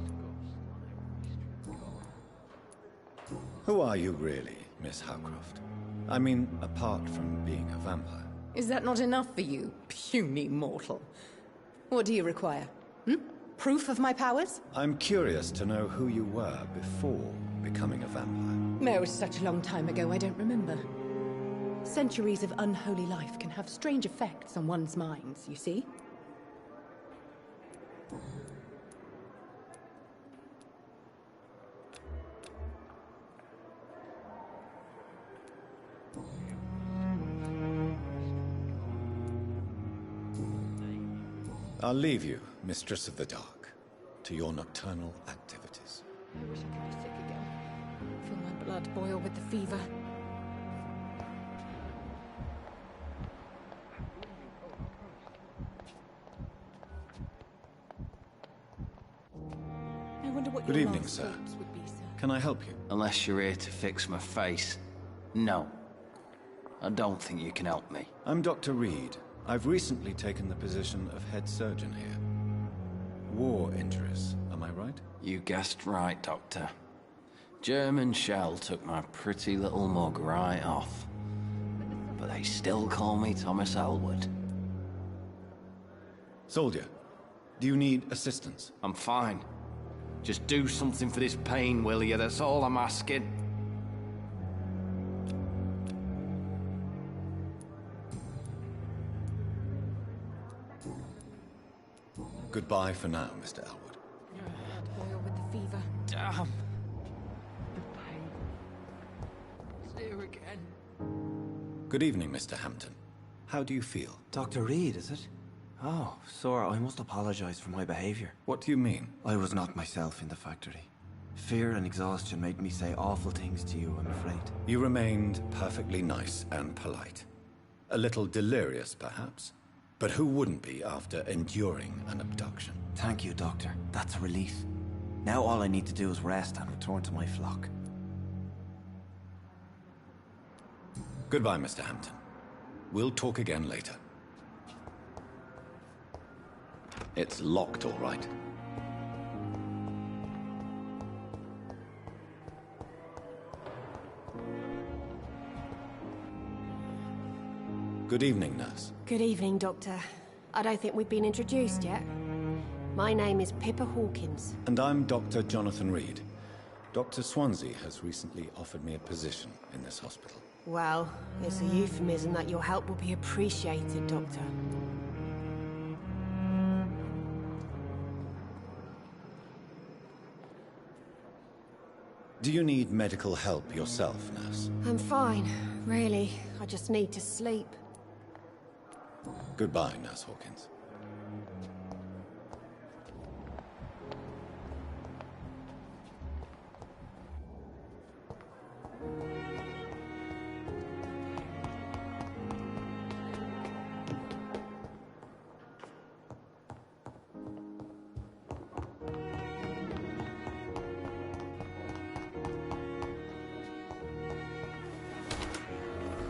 Who are you really, Miss Howcroft? I mean, apart from being a vampire. Is that not enough for you, puny mortal? What do you require? Proof of my powers? I'm curious to know who you were before becoming a vampire. It was such a long time ago, I don't remember. Centuries of unholy life can have strange effects on one's minds, you see? I'll leave you, Mistress of the Dark, to your nocturnal activities. I wish I could be sick blood boil with the fever. I wonder what Good your evening, last sir. thoughts would be, sir. Can I help you? Unless you're here to fix my face. No. I don't think you can help me. I'm Dr. Reed. I've recently taken the position of head surgeon here. War injuries, am I right? You guessed right, Doctor. German shell took my pretty little mug right off. But they still call me Thomas Elwood. Soldier, do you need assistance? I'm fine. Just do something for this pain, will you? That's all I'm asking. Goodbye for now, Mr. Elwood. Blood boil with the fever. Damn. The pain. It's here again. Good evening, Mr. Hampton. How do you feel? Dr. Reed, is it? Oh, sir, I must apologize for my behavior. What do you mean? I was not myself in the factory. Fear and exhaustion made me say awful things to you, I'm afraid. You remained perfectly nice and polite. A little delirious, perhaps. But who wouldn't be after enduring an abduction? Thank you, Doctor. That's a relief. Now all I need to do is rest and return to my flock. Goodbye, Mr. Hampton. We'll talk again later. It's locked, all right. Good evening, nurse. Good evening, Doctor. I don't think we've been introduced yet. My name is Pippa Hawkins. And I'm Dr. Jonathan Reed. Dr. Swansea has recently offered me a position in this hospital. Well, it's a euphemism that your help will be appreciated, Doctor. Do you need medical help yourself, nurse? I'm fine, really. I just need to sleep. Goodbye, Nurse Hawkins.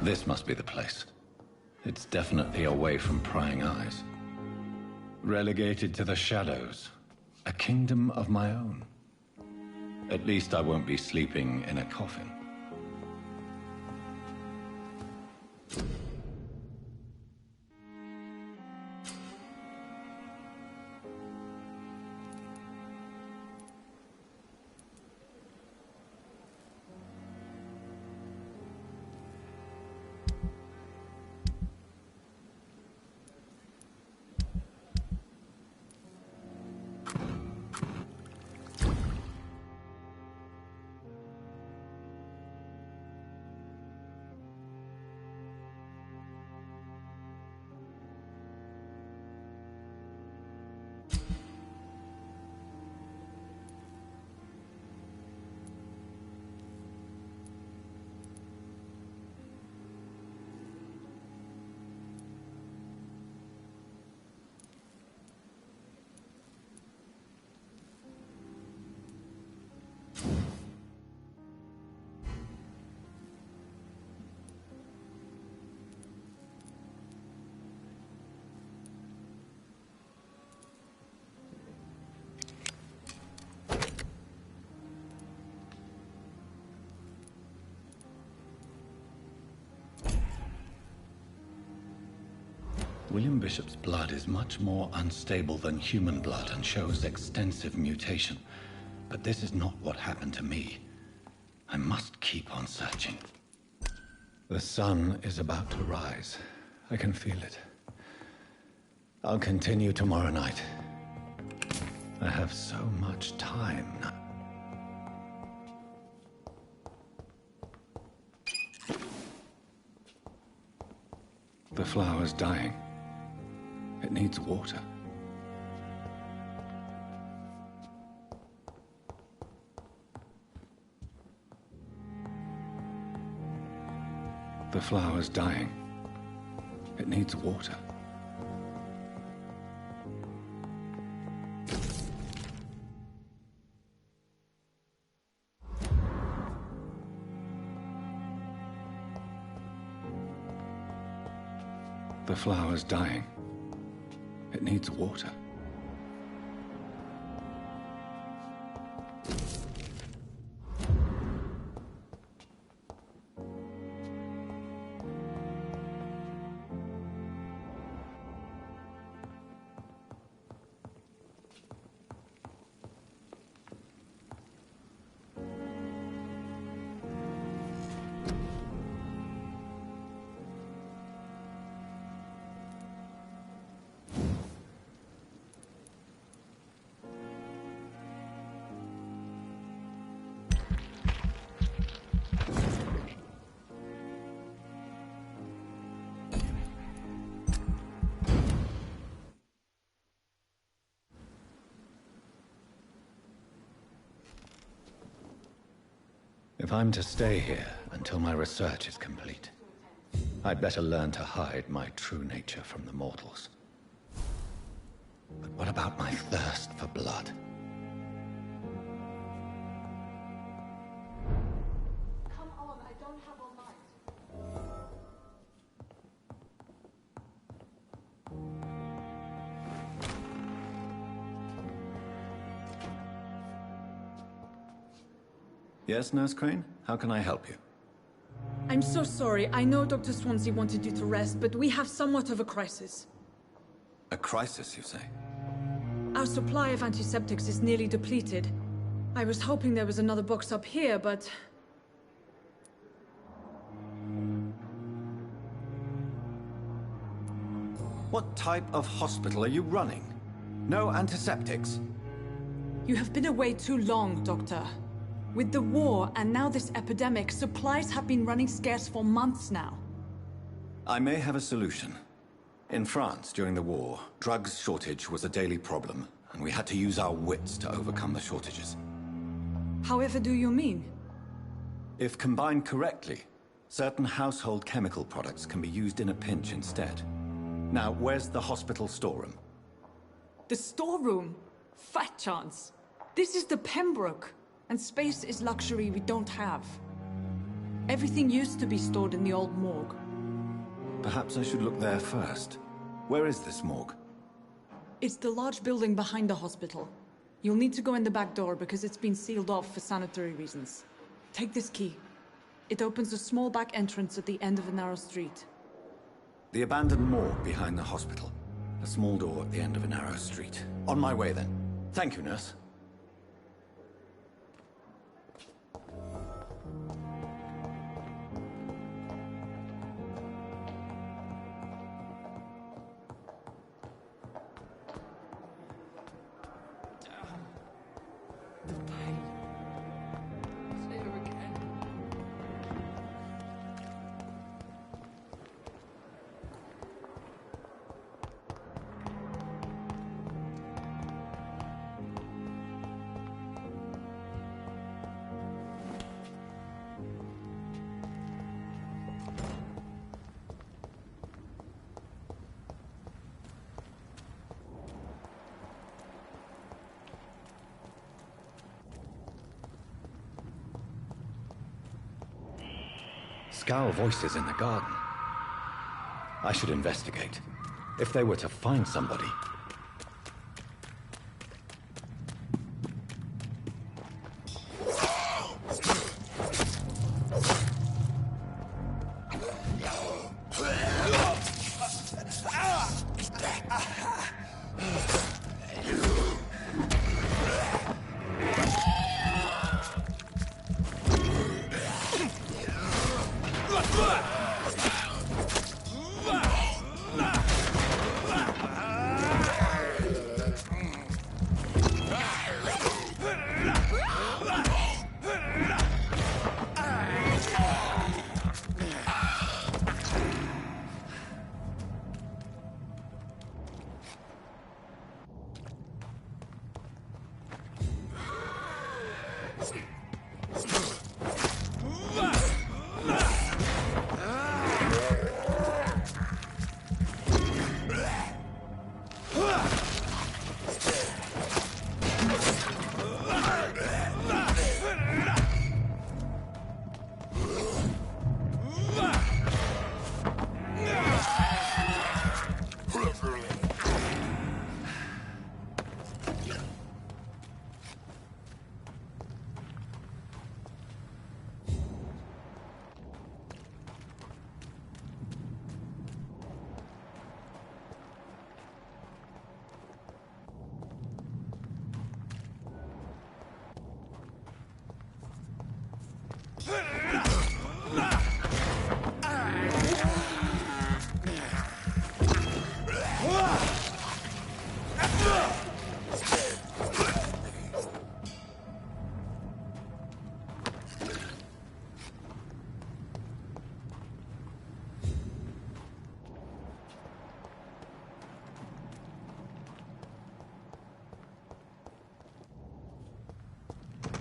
This must be the place. It's definitely away from prying eyes. Relegated to the shadows. A kingdom of my own. At least I won't be sleeping in a coffin. William Bishop's blood is much more unstable than human blood and shows extensive mutation. But this is not what happened to me. I must keep on searching. The sun is about to rise. I can feel it. I'll continue tomorrow night. I have so much time now. The flower's dying. It needs water. The flower's dying. It needs water. The flower's dying. It needs water. If I'm to stay here until my research is complete, I'd better learn to hide my true nature from the mortals. But what about my thirst for blood? Come on, I don't have all night. Yes, Nurse Crane? How can I help you? I'm so sorry. I know Dr. Swansea wanted you to rest, but we have somewhat of a crisis. A crisis, you say? Our supply of antiseptics is nearly depleted. I was hoping there was another box up here, but... What type of hospital are you running? No antiseptics? You have been away too long, Doctor. With the war and now this epidemic, supplies have been running scarce for months now. I may have a solution. In France, during the war, drugs shortage was a daily problem, and we had to use our wits to overcome the shortages. However do you mean? If combined correctly, certain household chemical products can be used in a pinch instead. Now, where's the hospital storeroom? The storeroom? Fat chance. This is the Pembroke, and space is luxury we don't have. Everything used to be stored in the old morgue. Perhaps I should look there first. Where is this morgue? It's the large building behind the hospital. You'll need to go in the back door because it's been sealed off for sanitary reasons. Take this key. It opens a small back entrance at the end of a narrow street. The abandoned morgue behind the hospital. A small door at the end of a narrow street. On my way then. Thank you, nurse. Scowl voices in the garden. I should investigate. If they were to find somebody...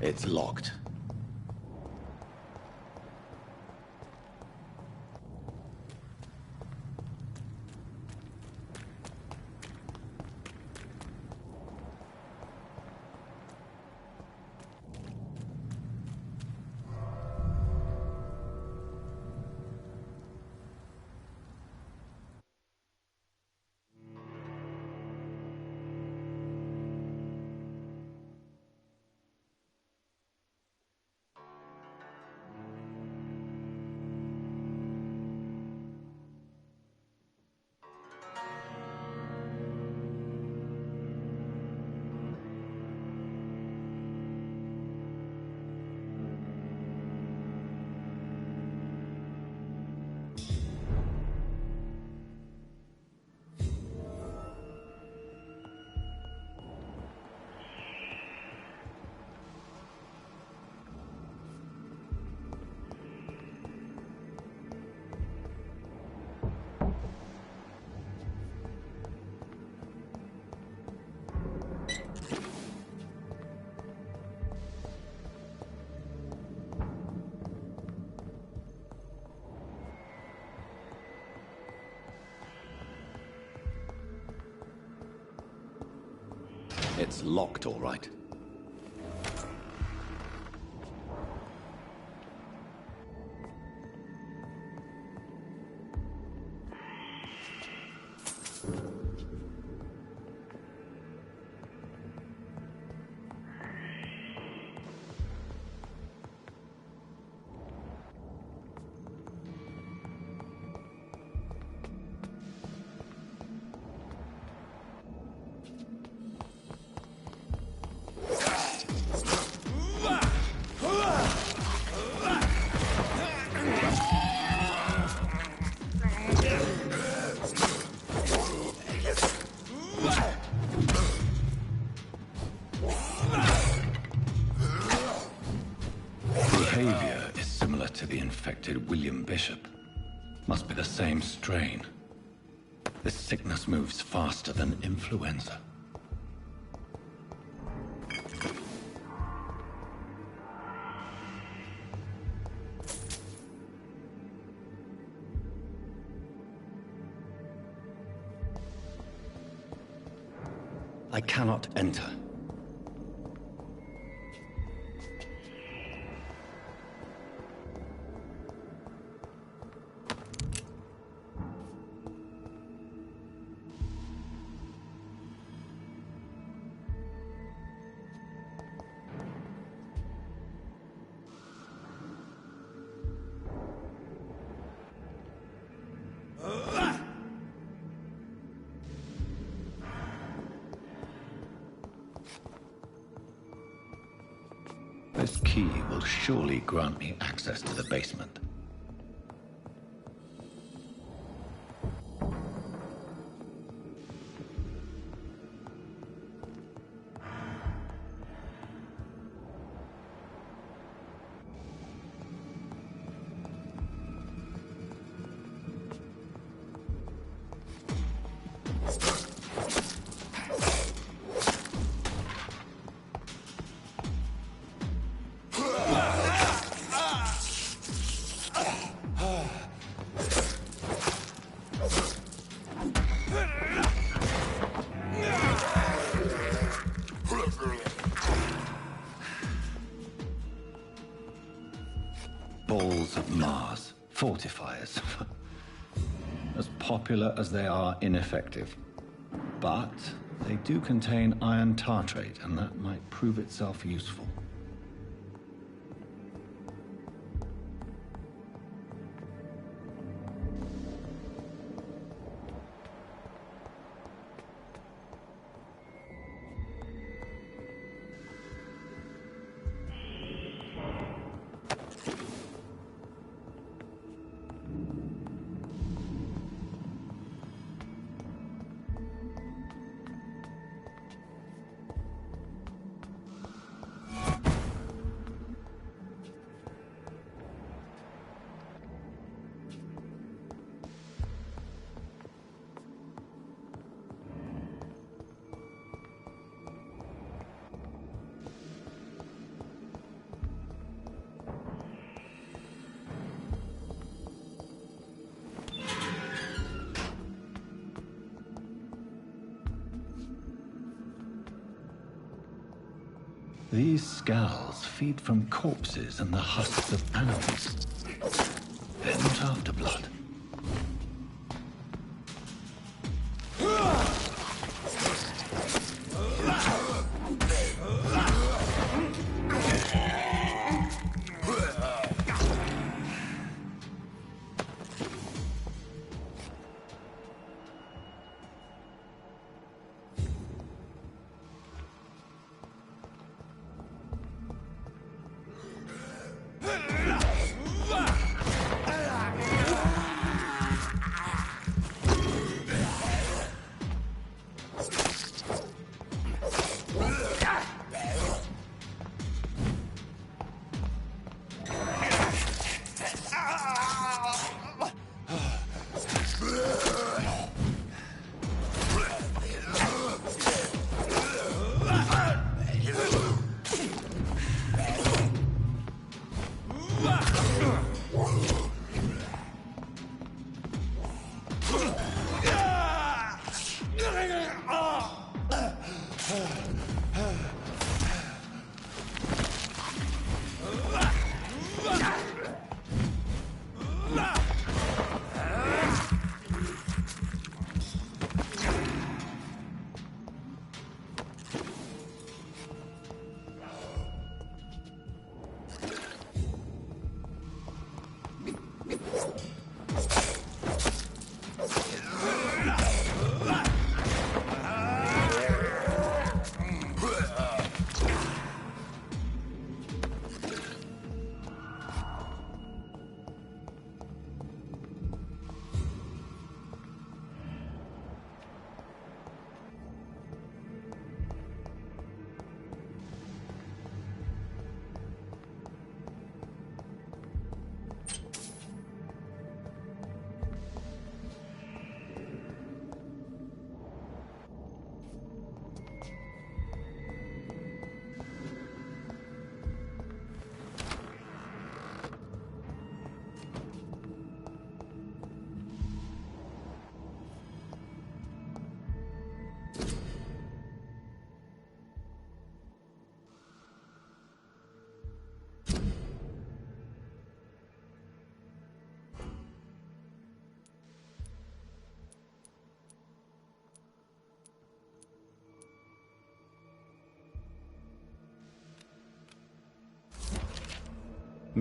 It's locked. It's locked, all right. Behavior is similar to the infected William Bishop. Must be the same strain. This sickness moves faster than influenza. I cannot enter. This key will surely grant me access to the basement. Balls of Mars. Fortifiers. As popular as they are ineffective. But they do contain iron tartrate, and that might prove itself useful. These skulls feed from corpses and the husks of animals. They're not after blood.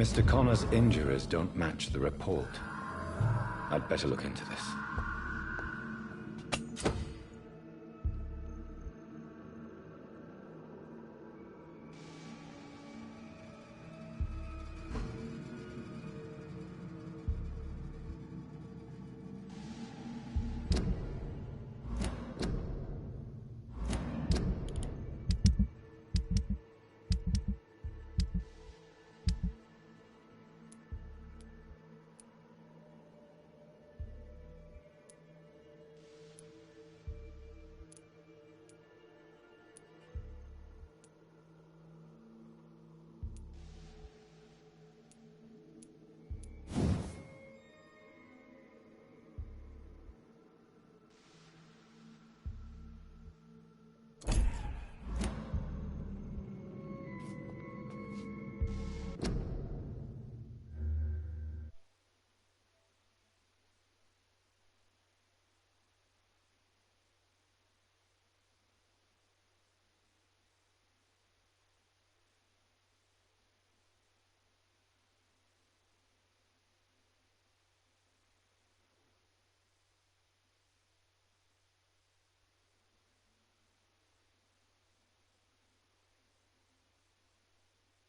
Mr. Connor's injuries don't match the report. I'd better look into this.